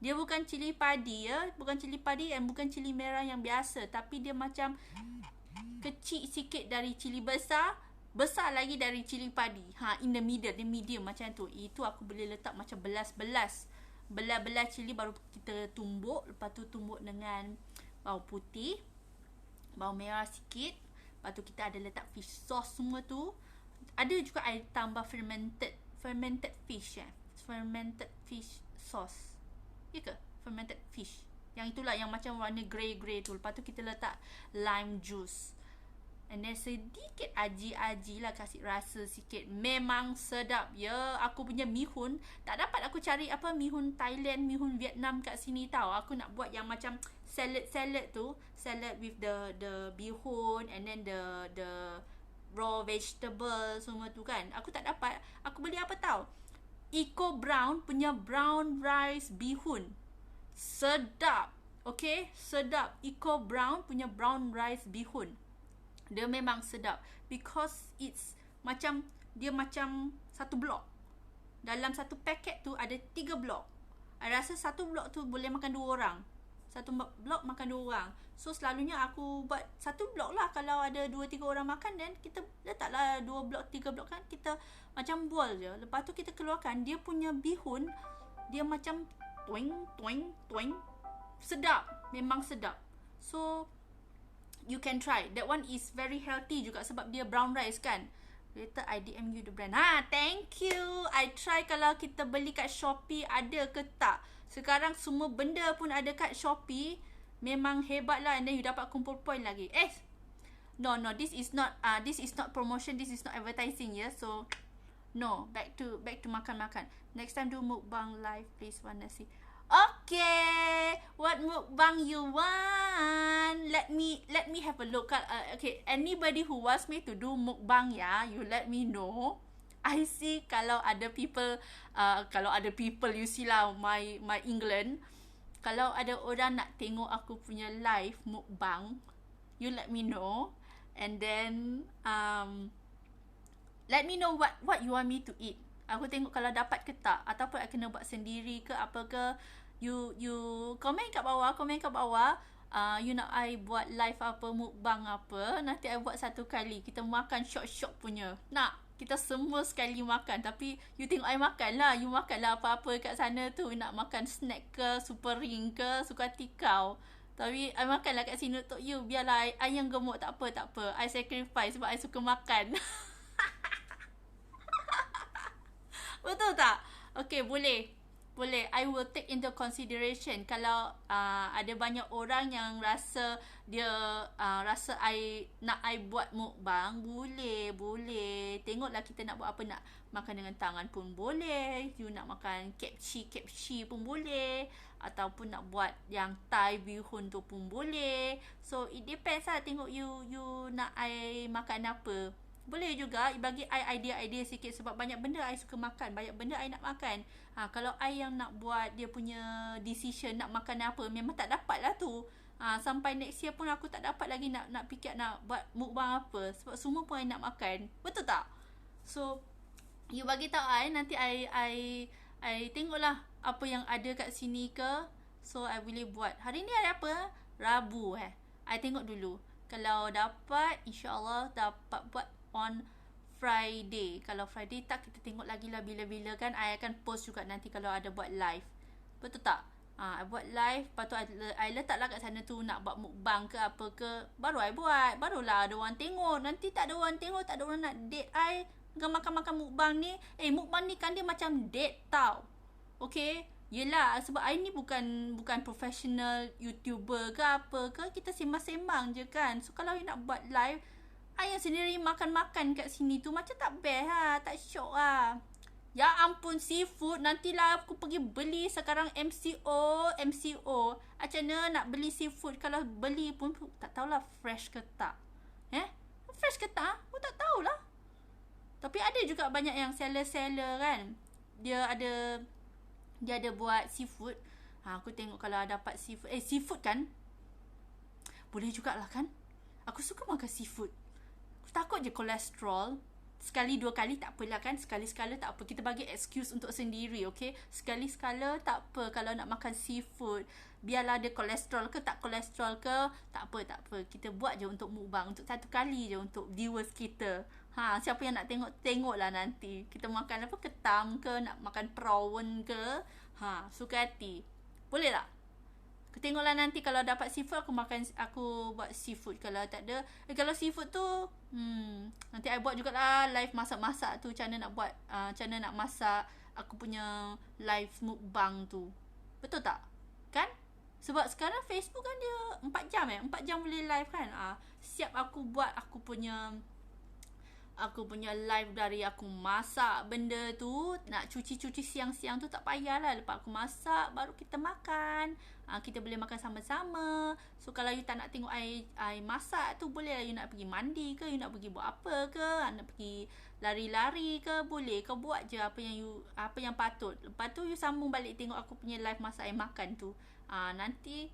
A: Dia bukan cili padi ya. Bukan cili padi dan bukan cili merah yang biasa. Tapi dia macam kecil sikit dari cili besar. Besar lagi dari cili padi. In the middle. Dia medium macam tu. Itu aku boleh letak macam belas-belas. Belas-belas cili baru kita tumbuk. Lepas tu tumbuk dengan bawang putih. Bawang merah sikit. Lepas tu kita ada letak fish sauce semua tu. Ada juga I tambah fermented fish fermented fish sauce. Ya ke? Fermented fish. Yang itulah yang macam warna grey tu. Lepas tu kita letak lime juice. And then sedikit aji lah, kasih rasa sikit. Memang sedap ya. Aku punya mihun, tak dapat aku cari mihun Thailand, mihun Vietnam kat sini tau. Aku nak buat yang macam salad tu. Salad with the bihun and then the raw vegetable semua tu kan. Aku tak dapat. Aku beli apa tau? Eco Brown punya brown rice bihun. Sedap. Okay, sedap. Eco Brown punya brown rice bihun. Dia memang sedap because dia macam satu blok. Dalam satu paket tu ada 3 blok. I rasa satu blok tu boleh makan 2 orang. Satu blok makan 2 orang. So selalunya aku buat satu blok lah. Kalau ada 2-3 orang makan, then kita letaklah 2 blok 3 blok kan. Kita macam boil je. Lepas tu kita keluarkan dia punya bihun. Dia macam toing toing toing. Sedap. Memang sedap. So you can try. That one is very healthy juga sebab dia brown rice kan. Later I DM you the brand. Thank you. I try kalau kita beli kat Shopee ada ke tak. Sekarang semua benda pun ada kat Shopee. Memang hebat lah. And then you dapat kumpul point lagi. No, this is not promotion, this is not advertising ya. So no, back to makan-makan. Next time do mukbang live please, wanna see. Okay, what mukbang you want? Let me have a look. Okay, anybody who wants me to do mukbang you let me know. I see kalau ada people you see lah my England. Kalau ada orang nak tengok aku punya live mukbang, you let me know. And then let me know what you want me to eat. Aku tengok kalau dapat ke tak, ataupun I kena buat sendiri ke apa ke. You komen kat bawah. You nak I buat live apa, mukbang apa. Nanti I buat satu kali. Kita makan short punya. Nak kita semua sekali makan. Tapi you tengok I makan lah. You makan lah apa-apa kat sana tu. Nak makan snack ke, super ring ke, suka hati kau. Tapi I makan lah kat sini untuk you. Biarlah I yang gemuk, tak apa. I sacrifice sebab I suka makan. Betul tak? Okay, boleh. I will take into consideration. Kalau ada banyak orang yang rasa rasa I buat mukbang, boleh. Tengoklah kita nak buat apa. Nak makan dengan tangan pun boleh. You nak makan kepsi pun boleh. Ataupun nak buat yang Thai bihun tu pun boleh. So it depends lah. Tengok you nak I makan apa. Boleh juga bagi I idea-idea sikit. Sebab banyak benda I suka makan. Banyak benda I nak makan. Kalau I yang nak buat dia punya decision nak makan apa, memang tak dapat lah tu. Sampai next year pun aku tak dapat lagi nak fikir nak buat mukbang apa. Sebab semua pun I nak makan. Betul tak? So you bagi tahu I. Nanti I tengoklah apa yang ada kat sini ke. So I boleh buat. Hari ni hari apa? Rabu I tengok dulu. Kalau dapat, InsyaAllah dapat buat on Friday. Kalau Friday tak, kita tengok lagi lah bila-bila kan. I akan post juga nanti kalau ada buat live. Betul tak? I buat live. Lepas tu I letaklah kat sana tu nak buat mukbang ke apa ke. Baru I buat. Barulah ada orang tengok. Nanti tak ada orang tengok, tak ada orang nak date I dengan makan-makan mukbang ni. Mukbang ni kan dia macam date tau. Okay? Yelah, sebab I ni bukan professional YouTuber ke apa ke. Kita sembang-sembang je kan. So kalau you nak buat live, I yang sendiri makan-makan kat sini tu macam tak best lah. Tak syok lah. Ya ampun, seafood. Nantilah aku pergi beli sekarang MCO. Macam mana nak beli seafood. Kalau beli pun tak tahulah fresh ke tak. Fresh ke tak? Aku tak tahulah. Tapi ada juga banyak yang seller-seller kan. Dia ada buat seafood. Aku tengok kalau dapat seafood. Seafood kan boleh jugalah kan. Aku suka makan seafood. Aku takut je kolesterol. Sekali dua kali tak apalah kan. Sekali-sekala tak apa. Kita bagi excuse untuk sendiri, okay. Sekali-sekala tak apa kalau nak makan seafood. Biarlah ada kolesterol ke tak kolesterol ke, tak apa. Kita buat je untuk mukbang. Untuk satu kali je untuk viewers kita. Siapa yang nak tengoklah nanti. Kita makan apa, ketam ke, nak makan prawn ke. Suka hati. Boleh tak? Tengoklah nanti kalau dapat seafood, aku buat seafood. Kalau tak ada, kalau seafood tu nanti I buat jugalah live masak-masak tu. Macam mana nak buat, macam mana nak masak aku punya live mukbang tu. Betul tak? Kan? Sebab sekarang Facebook kan dia 4 jam 4 jam boleh live kan. Siap aku buat aku punya live dari aku masak benda tu. Nak cuci siang-siang tu tak payahlah. Lepas aku masak baru kita makan. Kita boleh makan sama-sama. So kalau you tak nak tengok I masak tu, boleh lah. You nak pergi mandi ke, you nak pergi buat apa ke, nak pergi lari-lari ke, boleh. Kau buat je apa yang patut. Lepas tu you sambung balik tengok aku punya live masak I makan tu. Nanti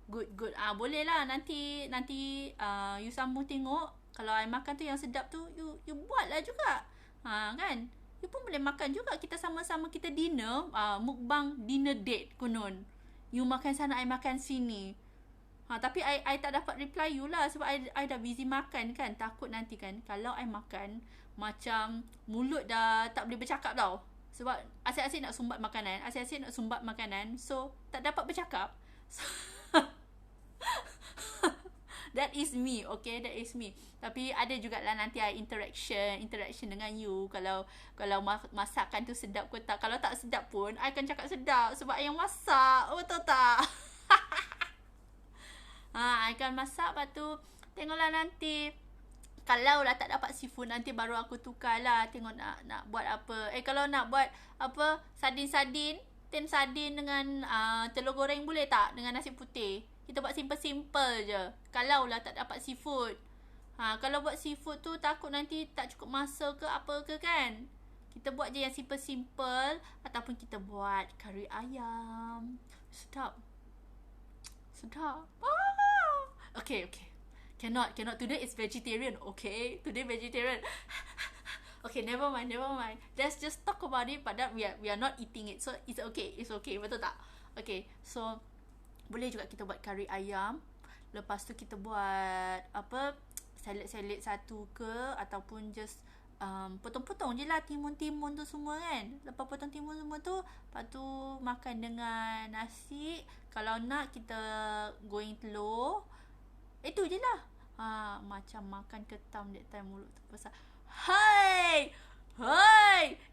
A: Good. Boleh lah nanti you sambung tengok. Kalau I makan tu yang sedap tu, you buat lah juga. Kan? You pun boleh makan juga. Kita sama-sama kita dinner, mukbang dinner date konon. You makan sana, I makan sini. Tapi I tak dapat reply you lah sebab I dah busy makan kan. Takut nanti kan kalau I makan macam mulut dah tak boleh bercakap tau. Sebab asyik-asyik nak sumbat makanan. So tak dapat bercakap. So, that is me, okay? That is me. Tapi ada jugalah nanti I interaction dengan you. Kalau masakan tu sedap ke tak. Kalau tak sedap pun I akan cakap sedap sebab I yang masak. Betul tak? I akan masak. Lepas tu tengoklah nanti. Kalau lah tak dapat seafood, nanti baru aku tukar lah. Tengok nak buat apa. Kalau nak buat apa, sardin dengan telur goreng boleh tak? Dengan nasi putih. Kita buat simple-simple je. Kalau lah tak dapat seafood. Kalau buat seafood tu takut nanti tak cukup masa ke apa ke kan. Kita buat je yang simple-simple. Ataupun kita buat kari ayam. Sedap. Okay. Cannot. Today is vegetarian, okay? Today vegetarian. Okay, never mind. Let's just talk about it, but that we are not eating it. So it's okay. Betul tak? Okay, so boleh juga kita buat kari ayam. Lepas tu kita buat apa? Salad satu ke, ataupun just potong-potong je lah timun tu semua kan. Lepas potong timun semua tu, lepas tu makan dengan nasi. Kalau nak kita goreng telur. Itu je lah. Macam makan ketam that time mulut tu besar. Hai,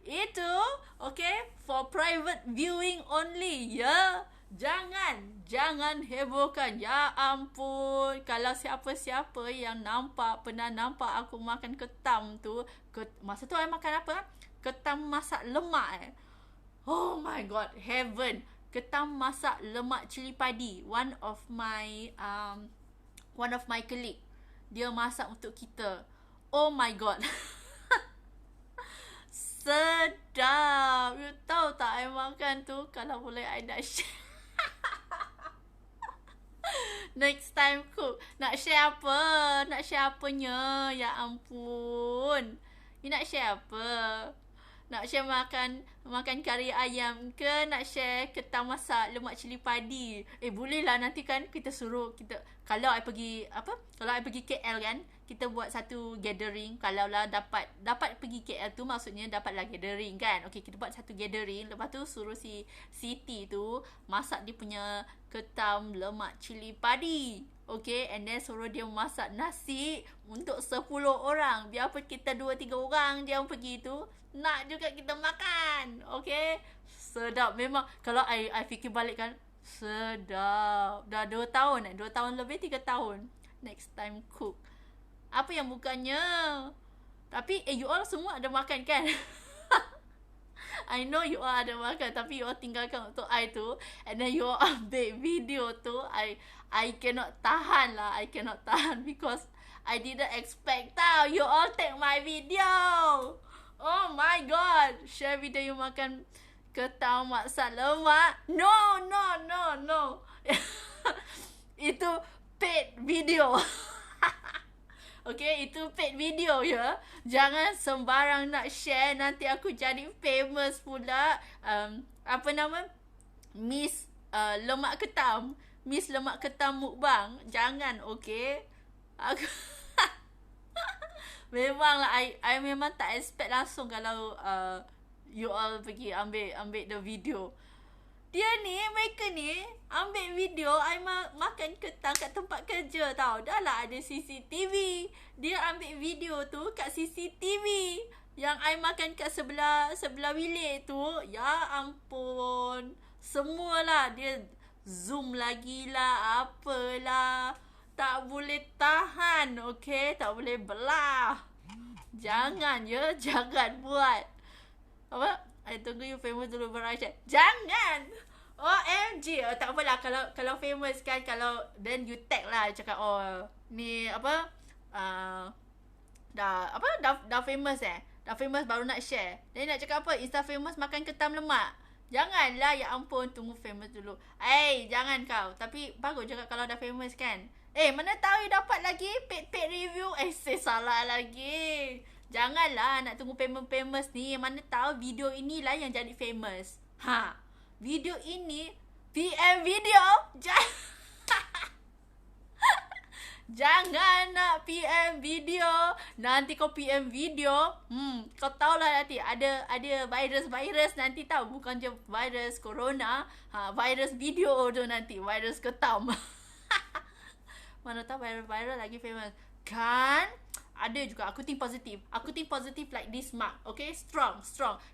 A: itu okay for private viewing only ya. Jangan hebohkan. Ya ampun. Kalau siapa-siapa yang pernah nampak aku makan ketam tu, masa tu I makan apa? Ketam masak lemak. Oh my god, heaven. Ketam masak lemak cili padi. One of my colleague, dia masak untuk kita. Oh my god. Sedap. You tahu tak I makan tu, kalau boleh I nak share. Next time cook. Nak share apanya? Ya ampun. You nak share apa? Nak share makan kari ayam ke? Nak share ketam masak lemak cili padi? Boleh lah nanti kan kita suruh kalau I pergi KL kan, kita buat satu gathering. Kalau lah dapat pergi KL tu, maksudnya dapatlah gathering kan. Okay, kita buat satu gathering. Lepas tu suruh si Siti tu masak dia punya ketam lemak cili padi. Okay, and then suruh dia masak nasi untuk 10 orang. Biarpun kita 2-3 orang je yang pergi tu, nak juga kita makan. Okay, sedap. Memang kalau I fikir balik kan, sedap. Dah 2 tahun 2 tahun lebih, 3 tahun. Next time cook. Apa yang bukannya. Tapi you all semua ada makan kan? I know you all ada makan, tapi you all tinggalkan untuk I tu, and then you all update video tu. I cannot tahan lah. I cannot tahan because I didn't expect tau you all take my video. Oh my god. Share video you makan ketam masak lemak. No. Itu paid video. Okay, itu paid video ya. Jangan sembarang nak share, nanti aku jadi famous pula. Apa nama? Miss lemak ketam. Miss lemak ketam mukbang. Jangan, okay? Aku memanglah I memang tak expect langsung kalau you all pergi ambil the video. Mereka ni ambil video I makan ketam kat tempat kerja tau. Dah lah ada CCTV. Dia ambil video tu kat CCTV yang I makan kat sebelah bilik tu. Ya ampun. Semualah dia zoom lagi lah, apalah. Tak boleh tahan, okay? Tak boleh belah. Jangan buat. Apa? I tunggu you famous dulu baru I share. Jangan. OMG. Tak apalah kalau famous kan, kalau then you tag lah, cakap ni apa? Dah famous. Dah famous baru nak share. Then nak cakap apa? Insta famous makan ketam lemak. Janganlah, ya ampun, tunggu famous dulu. Jangan kau. Tapi bagus juga kalau dah famous kan. Mana tahu you dapat lagi paid review. Salah lagi. Janganlah nak tunggu famous ni. Mana tahu video inilah yang jadi famous. Video ini PM video. Jangan nak PM video. Nanti kau PM video, kau tahulah nanti ada virus nanti tahu, bukan je virus corona, virus video tu nanti, virus ketam. Mana tahu viral lagi famous. Kan? Ada juga. Aku think positif. Like this mark. Okay? Strong.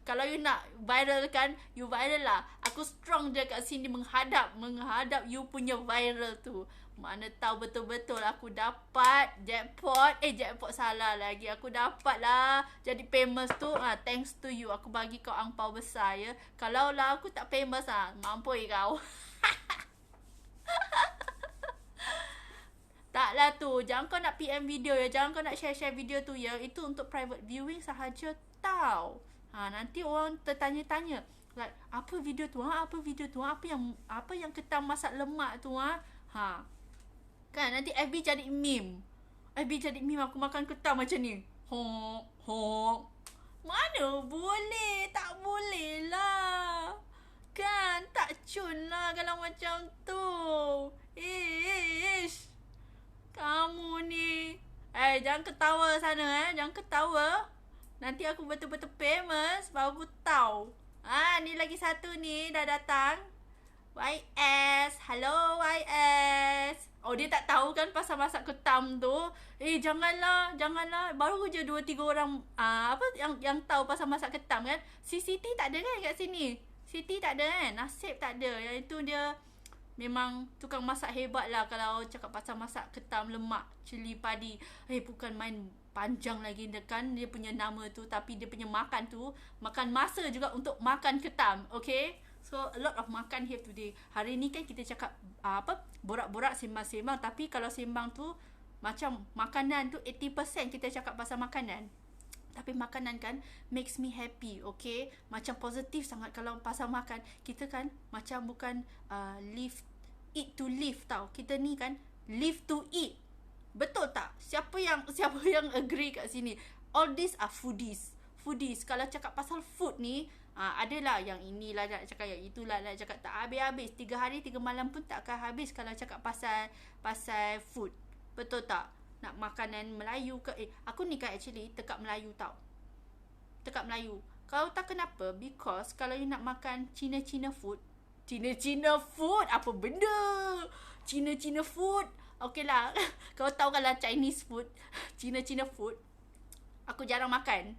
A: Kalau you nak viral kan, you viral lah. Aku strong je kat sini menghadap you punya viral tu. Mana tahu betul-betul aku dapat jackpot. Jackpot salah lagi. Aku dapat lah jadi famous tu. Thanks to you. Aku bagi kau angpau besar ya. Kalau lah aku tak famous mampus kau. Taklah tu. Jangan kau nak PM video ya. Jangan kau nak share video tu ya. Itu untuk private viewing sahaja tau. Nanti orang tertanya-tanya. Like, apa video tu? Apa video tu? Apa yang ketam masak lemak tu? Kan nanti FB jadi meme. Aku makan ketam macam ni. Mana boleh? Tak boleh lah. Kan tak cun lah kalau macam tu. Kamu ni. Jangan ketawa sana Jangan ketawa. Nanti aku betul-betul famous baru aku tahu. Ni lagi satu ni dah datang. YS. Hello YS. Dia tak tahu kan pasal masak ketam tu. Janganlah. Baru je 2-3 orang yang tahu pasal masak ketam kan. Si Siti tak ada kan kat sini. Siti tak ada kan. Nasib tak ada. Yang itu dia memang tukang masak hebat lah kalau cakap pasal masak ketam lemak cili padi. Bukan main panjang lagi kan dia punya nama tu, tapi dia punya makan tu makan masa juga untuk makan ketam. Okay, so a lot of makan here today. Hari ni kan kita cakap borak-borak sembang-sembang, tapi kalau sembang tu macam makanan tu 80% kita cakap pasal makanan. Tapi makanan kan makes me happy. Okay, macam positif sangat kalau pasal makan. Kita kan macam bukan eat to live tau. Kita ni kan live to eat. Betul tak? Siapa yang agree kat sini? All these are foodies. Kalau cakap pasal food ni, adalah yang inilah nak cakap, yang itulah nak cakap, tak habis-habis. 3 hari 3 malam pun tak akan habis kalau cakap pasal food. Betul tak? Nak makanan Melayu ke? Aku ni kan actually tekak Melayu tau. Tekak Melayu. Kau tahu kenapa? Because kalau you nak makan Cina food. Apa benda? Cina food. Okay lah. Kau tahu kalau Chinese food, Cina food, aku jarang makan.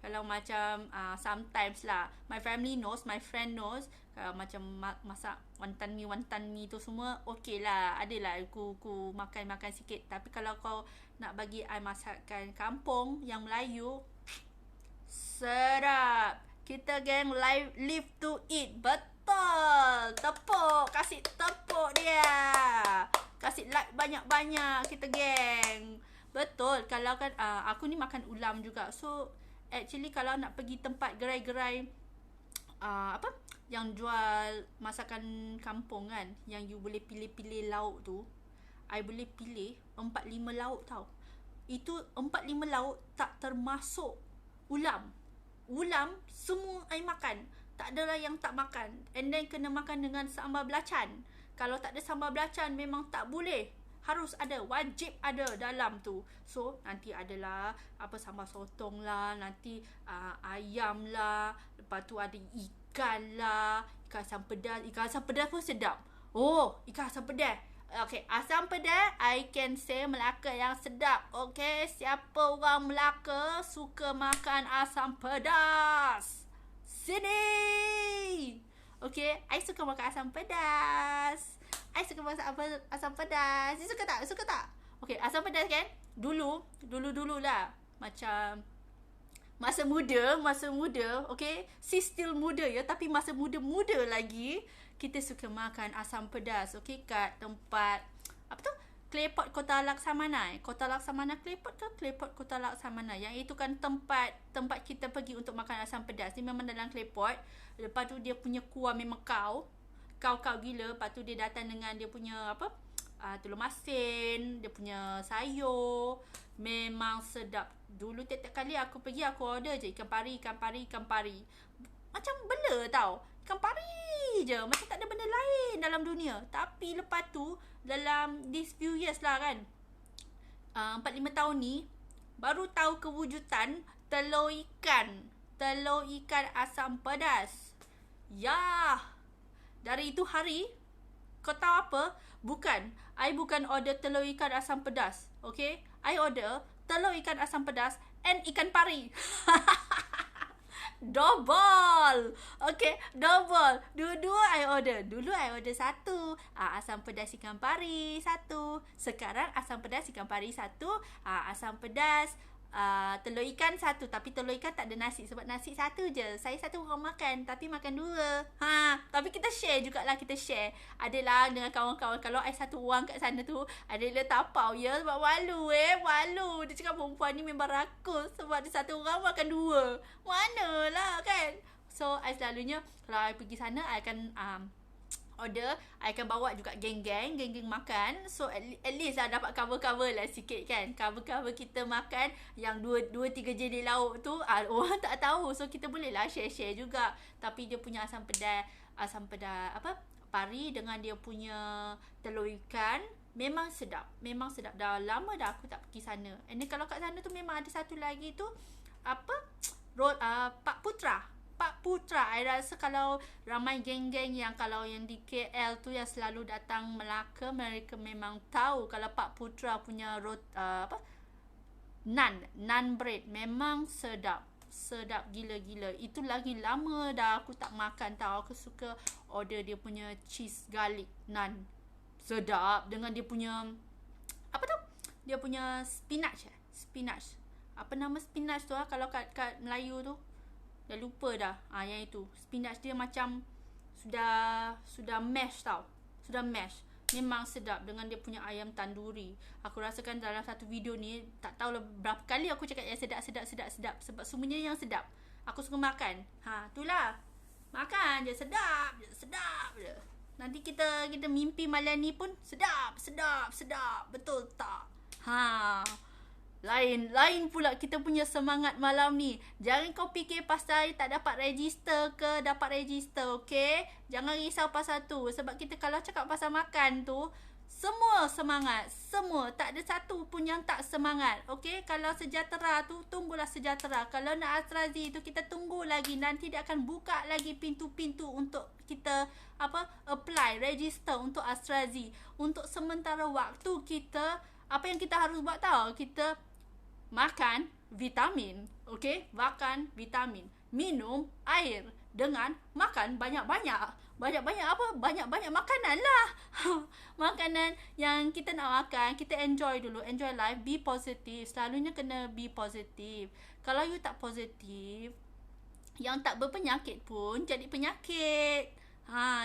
A: Kalau macam sometimes lah. My family knows, my friend knows. Kalau macam masak wantan mi tu semua, okay lah. Adalah aku makan sikit. Tapi kalau kau nak bagi I masakan kampung yang Melayu, sedap. Kita geng live to eat. Betul. Tepuk. Kasih tepuk dia. Kasih like banyak-banyak kita geng. Betul. Kalau kan aku ni makan ulam juga. So actually kalau nak pergi tempat gerai-gerai yang jual masakan kampung kan, yang you boleh pilih-pilih lauk tu, I boleh pilih 4-5 lauk tau. Itu 4-5 lauk tak termasuk ulam. Ulam semua I makan. Tak adalah yang tak makan. And then kena makan dengan sambal belacan. Kalau tak ada sambal belacan memang tak boleh. Harus ada, wajib ada dalam tu. So nanti adalah sambal sotong lah, nanti ayam lah, lepas tu ada ikan lah, ikan asam pedas. Ikan asam pedas pun sedap. Ikan asam pedas. Okay, asam pedas I can say Melaka yang sedap. Okay, siapa orang Melaka suka makan asam pedas? Sini. Okay, I suka makan asam pedas. I suka masak asam pedas. You suka tak? Okay, asam pedas kan? Dulu lah. Macam masa muda, okay? Still muda ya, tapi masa muda lagi kita suka makan asam pedas, okay? Kat tempat Claypot Kota Laksamana. Kota Laksamana Claypot ke Claypot Kota Laksamana? Yang itu kan tempat kita pergi untuk makan asam pedas. Dia memang dalam Claypot. Lepas tu dia punya kuah memang kau gila. Lepas tu dia datang dengan dia punya telur masin, dia punya sayur. Memang sedap. Dulu tiap-tiap kali aku pergi, aku order je ikan pari. Macam bela tau. Ikan pari je. Macam tak ada benda lain dalam dunia. Tapi lepas tu, dalam this few years lah kan, 4-5 tahun ni, baru tahu kewujudan telur ikan asam pedas. Ya. Dari itu hari, kau tahu apa? I bukan order telur ikan asam pedas. Okay? I order telur ikan asam pedas and ikan pari. Double. Okay, double. Dua-dua I order. Dulu I order satu. Asam pedas ikan pari satu. Sekarang asam pedas ikan pari satu. Asam pedas telur ikan satu. Tapi telur ikan tak ada nasi. Sebab nasi satu je. Saya satu orang makan. Tapi makan dua. Tapi kita share jugalah. Kita share. Adalah dengan kawan-kawan. Kalau I satu orang kat sana tu, ada dia tapau ya. Sebab malu. Dia cakap perempuan ni memang rakus. Sebab dia satu orang makan dua. Manalah kan. So I selalunya, kalau I pergi sana, I akan order, I akan bawa juga geng-geng makan. So at least lah dapat cover lah sikit kan. Cover kita makan yang 2-3 jenis lauk tu, orang tak tahu. So kita boleh lah share juga. Tapi dia punya asam pedas pari dengan dia punya telur ikan memang sedap. Dah lama dah aku tak pergi sana. And then kalau kat sana tu memang ada satu lagi tu Pak Putra. I rasa kalau ramai geng-geng yang kalau yang di KL tu yang selalu datang Melaka, mereka memang tahu kalau Pak Putra punya naan bread memang sedap gila-gila. Itu lagi lama dah aku tak makan tau. Aku suka order dia punya cheese garlic naan. Sedap dengan dia punya dia punya spinach. Apa nama spinach tu kalau kat Melayu tu? Dah lupa dah. Yang itu. Spinach dia macam sudah mash tau. Sudah mash. Memang sedap dengan dia punya ayam tanduri. Aku rasakan dalam satu video ni, tak tahu lah berapa kali aku cakap yang sedap. Sebab semuanya yang sedap. Aku suka makan. Itulah. Makan je sedap je. Nanti kita mimpi malam ni pun sedap. Betul tak? Lain pula kita punya semangat malam ni. Jangan kau fikir pasal tak dapat register ke dapat register, okay? Jangan risau pasal tu. Sebab kita kalau cakap pasal makan tu, semua semangat. Semua. Tak ada satu pun yang tak semangat, okay? Kalau sejahtera tu, tunggulah sejahtera. Kalau nak Astrazi tu, kita tunggu lagi. Nanti dia akan buka lagi pintu-pintu untuk kita apply, register untuk Astrazi. Untuk sementara waktu kita, apa yang kita harus buat tahu? Kita makan vitamin, okay? Makan vitamin. Minum air dengan makan banyak-banyak. Banyak-banyak apa? Banyak-banyak makanan lah. Makanan yang kita nak makan, kita enjoy dulu. Enjoy life, be positive. Selalunya kena be positive. Kalau you tak positif, yang tak berpenyakit pun jadi penyakit.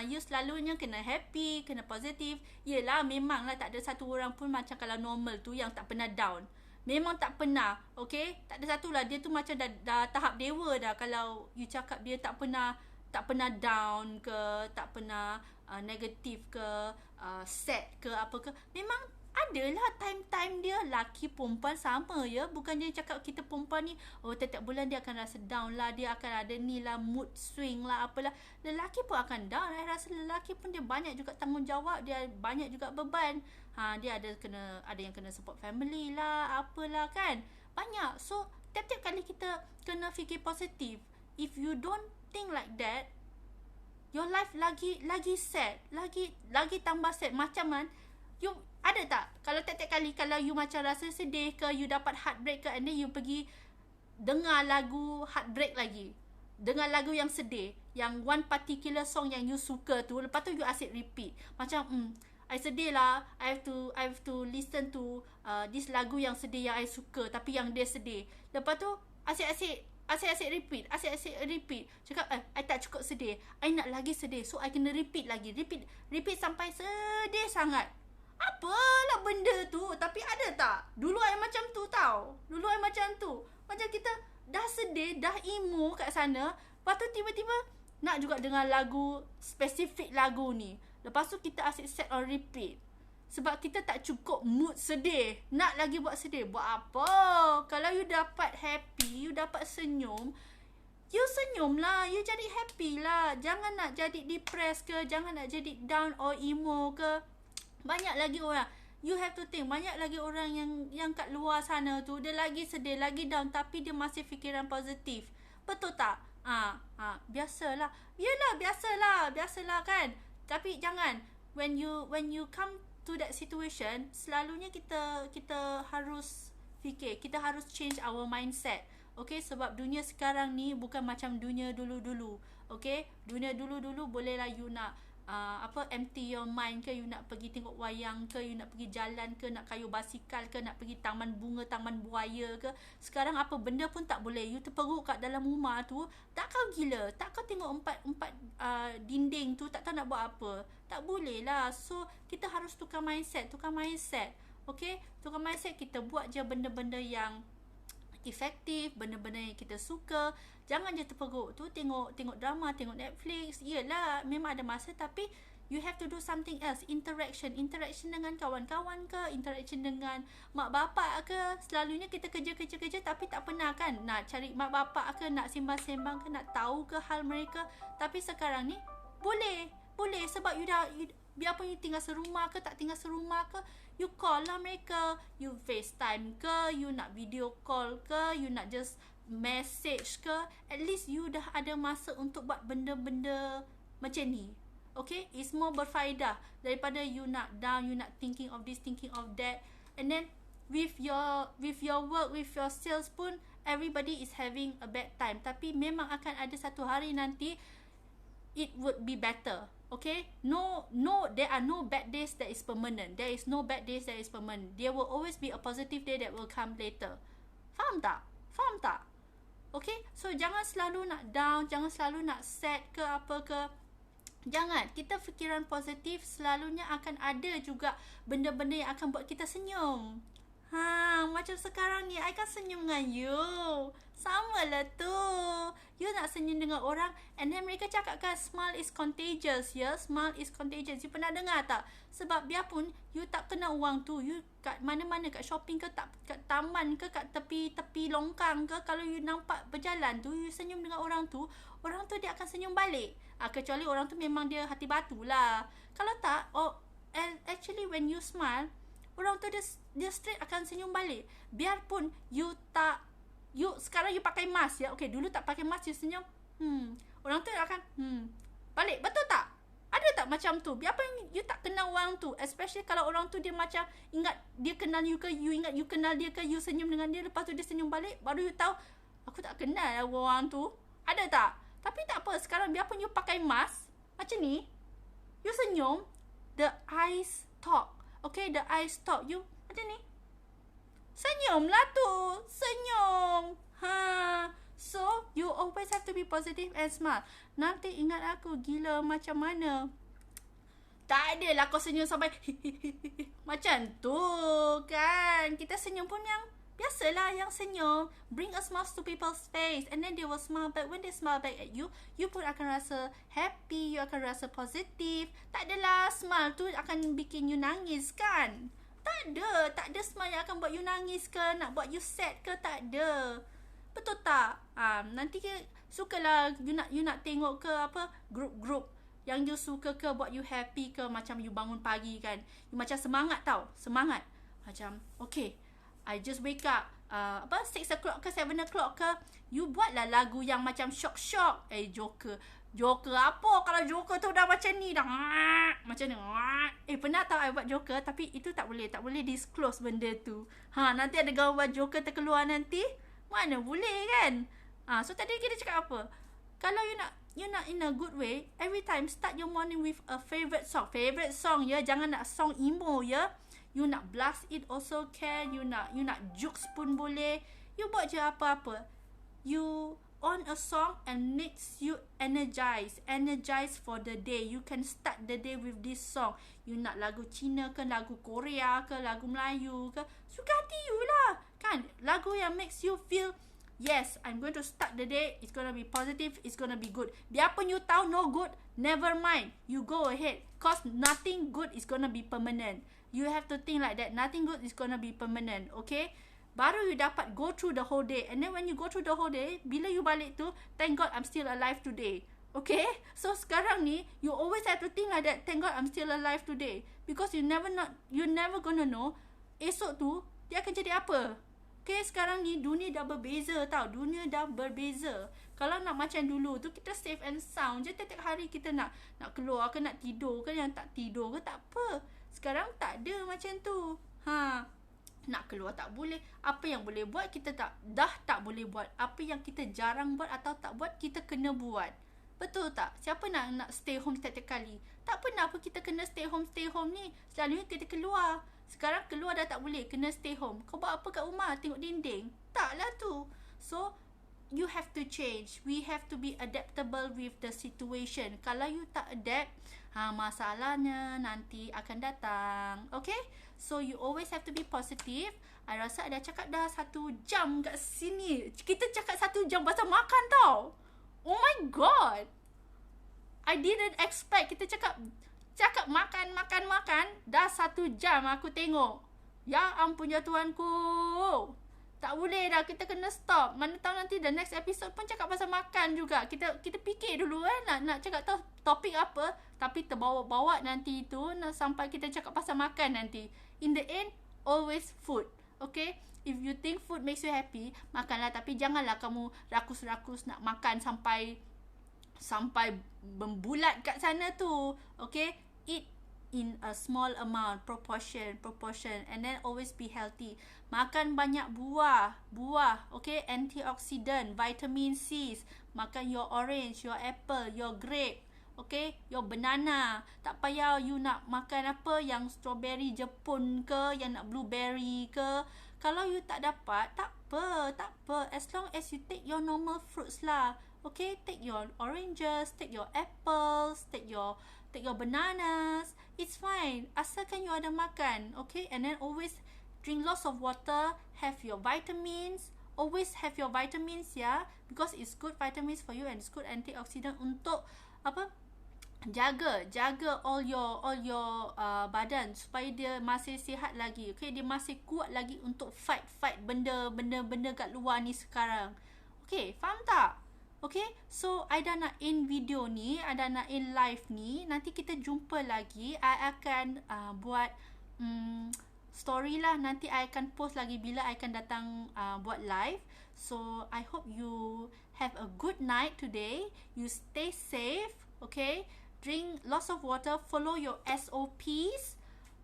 A: You selalunya kena happy, kena positif. Yelah, memanglah tak ada satu orang pun macam kalau normal tu yang tak pernah down. Memang tak pernah, okay? Tak ada satu lah. Dia tu macam dah tahap dewa dah. Kalau you cakap dia tak pernah down ke, tak pernah negatif ke, sad ke, apa ke. Memang adalah time-time dia. Laki perempuan sama ya. Bukan dia cakap kita perempuan ni, tiap-tiap bulan dia akan rasa down lah. Dia akan ada ni lah, mood swing lah, apalah. Lelaki pun akan down. Saya rasa lelaki pun dia banyak juga tanggungjawab. Dia banyak juga beban. Dia ada yang kena support family lah, apalah kan. Banyak. So, tiap-tiap kali kita kena fikir positif. If you don't think like that, your life lagi sad. Lagi tambah sad. Macam you ada tak? Kalau tiap-tiap kali kalau you macam rasa sedih ke, you dapat heartbreak ke, and then you pergi dengar lagu heartbreak lagi. Dengar lagu yang sedih. Yang one particular song yang you suka tu, lepas tu you asyik repeat. Macam, I sedih lah. I have to listen to this lagu yang sedih yang I suka, tapi yang dia sedih. Lepas tu asyik repeat. Cakap I tak cukup sedih, I nak lagi sedih. So I kena repeat lagi. Repeat sampai sedih sangat. Apalah benda tu? Tapi ada tak? Dulu I macam tu tau. Dulu I macam tu. Macam kita dah sedih, dah emo kat sana. Lepas tu tiba-tiba nak juga dengar lagu, spesifik lagu ni. Lepas tu kita asyik set on repeat. Sebab kita tak cukup mood sedih. Nak lagi buat sedih. Buat apa? Kalau you dapat happy, you dapat senyum, you senyum lah. You jadi happy lah. Jangan nak jadi depressed ke. Jangan nak jadi down or emo ke. Banyak lagi orang. You have to think. Banyak lagi orang yang kat luar sana tu. Dia lagi sedih, lagi down. Tapi dia masih fikiran positif. Betul tak? Biasalah. Yelah, biasalah kan. Tapi jangan. When you come to that situation, selalunya kita harus fikir. Kita harus change our mindset. Okay, sebab dunia sekarang ni bukan macam dunia dulu-dulu. Okay, dunia dulu-dulu bolehlah you nak empty your mind ke, you nak pergi tengok wayang ke, you nak pergi jalan ke, nak kayuh basikal ke, nak pergi taman bunga, taman buaya ke. Sekarang apa benda pun tak boleh. You terperuk kat dalam rumah tu, tak kau gila, tak kau tengok empat dinding tu, tak tahu nak buat apa. Tak boleh lah. So kita harus tukar mindset. Okay, tukar mindset. Kita buat je benda-benda yang efektif, benda-benda yang kita suka. Jangan je terperuk tu tengok drama, tengok Netflix. Yelah, memang ada masa, tapi you have to do something else. Interaction dengan kawan-kawan ke, interaction dengan mak bapak ke. Selalunya kita kerja tapi tak pernah kan nak cari mak bapak ke, nak sembang-sembang ke, nak tahu ke hal mereka. Tapi sekarang ni boleh sebab you biarpun you tinggal serumah ke, tak tinggal serumah ke, you call lah mereka. You FaceTime ke, you nak video call ke, you nak just message ke. At least you dah ada masa untuk buat benda-benda macam ni. Okay, it's more berfaedah daripada you nak down, you nak thinking of this, thinking of that. And then with your work, with your sales pun, everybody is having a bad time. Tapi memang akan ada satu hari nanti it would be better. Okay, no, there are no bad days that is permanent. There is no bad days that is permanent. There will always be a positive day that will come later. Faham tak? Okay, so jangan selalu nak down, jangan selalu nak sad ke apa ke. Jangan. Kita fikiran positif, selalunya akan ada juga benda-benda yang akan buat kita senyum. Macam sekarang ni I kan senyum dengan you. Sama lah tu. You nak senyum dengan orang, and then mereka cakap kan smile is contagious. Ya, smile is contagious. You pernah dengar tak? Sebab biarpun you tak kena orang tu, you kat mana-mana, kat shopping ke, kat taman ke, kat tepi longkang ke, kalau you nampak berjalan tu, you senyum dengan orang tu dia akan senyum balik. Kecuali orang tu memang dia hati batu lah. Kalau tak, actually when you smile, orang tu dia straight akan senyum balik. Biarpun sekarang you pakai mask ya. Okay, dulu tak pakai mask, you senyum. Orang tu akan balik. Betul tak? Ada tak macam tu? Biarpun you tak kenal orang tu, especially kalau orang tu dia macam ingat dia kenal you ke, you ingat you kenal dia ke, you senyum dengan dia, lepas tu dia senyum balik, baru you tahu aku tak kenal lah orang tu. Ada tak? Tapi tak apa, sekarang biarpun you pakai mask macam ni, you senyum, the eyes talk. Okay, the eyes talk. You macam ni, senyum lah tu. Senyum. So you always have to be positive and smart. Nanti ingat aku gila macam mana. Tak adalah kau senyum sampai macam tu kan. Kita senyum pun yang biasalah, yang senyum. Bring a smile to people's face, and then they will smile back. When they smile back at you, you pun akan rasa happy, you akan rasa positif. Tak adalah smile tu akan bikin you nangis kan. Tak ada smile yang akan buat you nangis ke, nak buat you sad ke, tak ada. Betul tak? Nanti sukalah you nak tengok ke apa, grup-grup yang you suka ke, buat you happy ke. Macam you bangun pagi kan, you macam semangat tau. Semangat. Macam okay, I just wake up 6 o'clock ke 7 o'clock ke. You buatlah lagu yang macam shock-shock. Joker apa? Kalau Joker tu dah macam ni dah macam ni. Pernah tahu I buat Joker, tapi itu tak boleh disclose benda tu. Nanti ada gambar Joker terkeluar nanti. Mana boleh kan? So tadi kita cakap apa? Kalau you nak in a good way, every time start your morning with a favorite song ya. Jangan nak song emo ya. You nak blast it also can. You nak jokes pun boleh. You buat je apa-apa. You on a song and makes you energized for the day. You can start the day with this song. You nak lagu Cina ke, lagu Korea ke, lagu Melayu ke, suka hati you lah. Kan? Lagu yang makes you feel, yes, I'm going to start the day. It's going to be positive. It's going to be good. Biarpun you tahu no good, never mind. You go ahead. Cause nothing good is going to be permanent. You have to think like that. Nothing good is going to be permanent. Okay? Baru you dapat go through the whole day. And then when you go through the whole day, bila you balik tu, thank God I'm still alive today. Okay? So sekarang ni, you always have to think like that. Thank God I'm still alive today. Because you never gonna know esok tu dia akan jadi apa. Okay, sekarang ni dunia dah berbeza tau. Dunia dah berbeza. Kalau nak macam dulu tu, kita safe and sound je. Tiap-tiap hari kita nak keluar ke, nak tidur ke, yang tak tidur ke, tak apa. Sekarang tak ada macam tu. Nak keluar tak boleh. Apa yang boleh buat, kita dah tak boleh buat. Apa yang kita jarang buat atau tak buat, kita kena buat. Betul tak? Siapa nak stay home setiap kali? Tak pernah apa kita kena stay home ni. Selalunya kita keluar. Sekarang keluar dah tak boleh, kena stay home. Kau buat apa kat rumah? Tengok dinding? Taklah tu. So, you have to change. We have to be adaptable with the situation. Kalau you tak adapt, masalahnya nanti akan datang. Okay? So, you always have to be positive. I rasa ada cakap dah 1 jam kat sini. Kita cakap 1 jam pasal makan tau. Oh my God. I didn't expect. Kita cakap makan. Dah 1 jam aku tengok. Ya ampun ya Tuhanku. Tak boleh dah. Kita kena stop. Mana tahu nanti the next episode pun cakap pasal makan juga. Kita fikir dulu nak cakap topik apa. Tapi terbawa-bawa nanti tu. Sampai kita cakap pasal makan nanti. In the end, always food. Okay? If you think food makes you happy, makanlah. Tapi janganlah kamu rakus-rakus nak makan sampai membulat kat sana tu. Okay? Eat in a small amount, proportion, and then always be healthy. Makan banyak buah, okay? Antioxidant, vitamin C. Makan your orange, your apple, your grape, okay? Your banana. Tak payah you nak makan apa yang strawberry Jepun ke, yang nak blueberry ke. Kalau you tak dapat, tak apa. As long as you take your normal fruits lah. Okay, take your oranges, take your apples, take your bananas. It's fine. Asalkan you ada makan. Okay, and then always drink lots of water. Have your vitamins. Always have your vitamins, yeah. Because it's good vitamins for you and it's good antioxidant untuk apa? Jaga all your badan supaya dia masih sihat lagi. Okay, dia masih kuat lagi untuk fight benda kat luar ni sekarang. Okay, faham tak? Okay, so I dah nak end video ni, I dah nak end live ni. Nanti kita jumpa lagi. I akan buat story lah. Nanti I akan post lagi bila I akan datang buat live. So, I hope you have a good night today. You stay safe, okay? Drink lots of water. Follow your SOPs.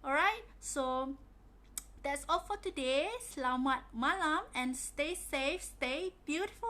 A: Alright, so that's all for today. Selamat malam and stay safe, stay beautiful.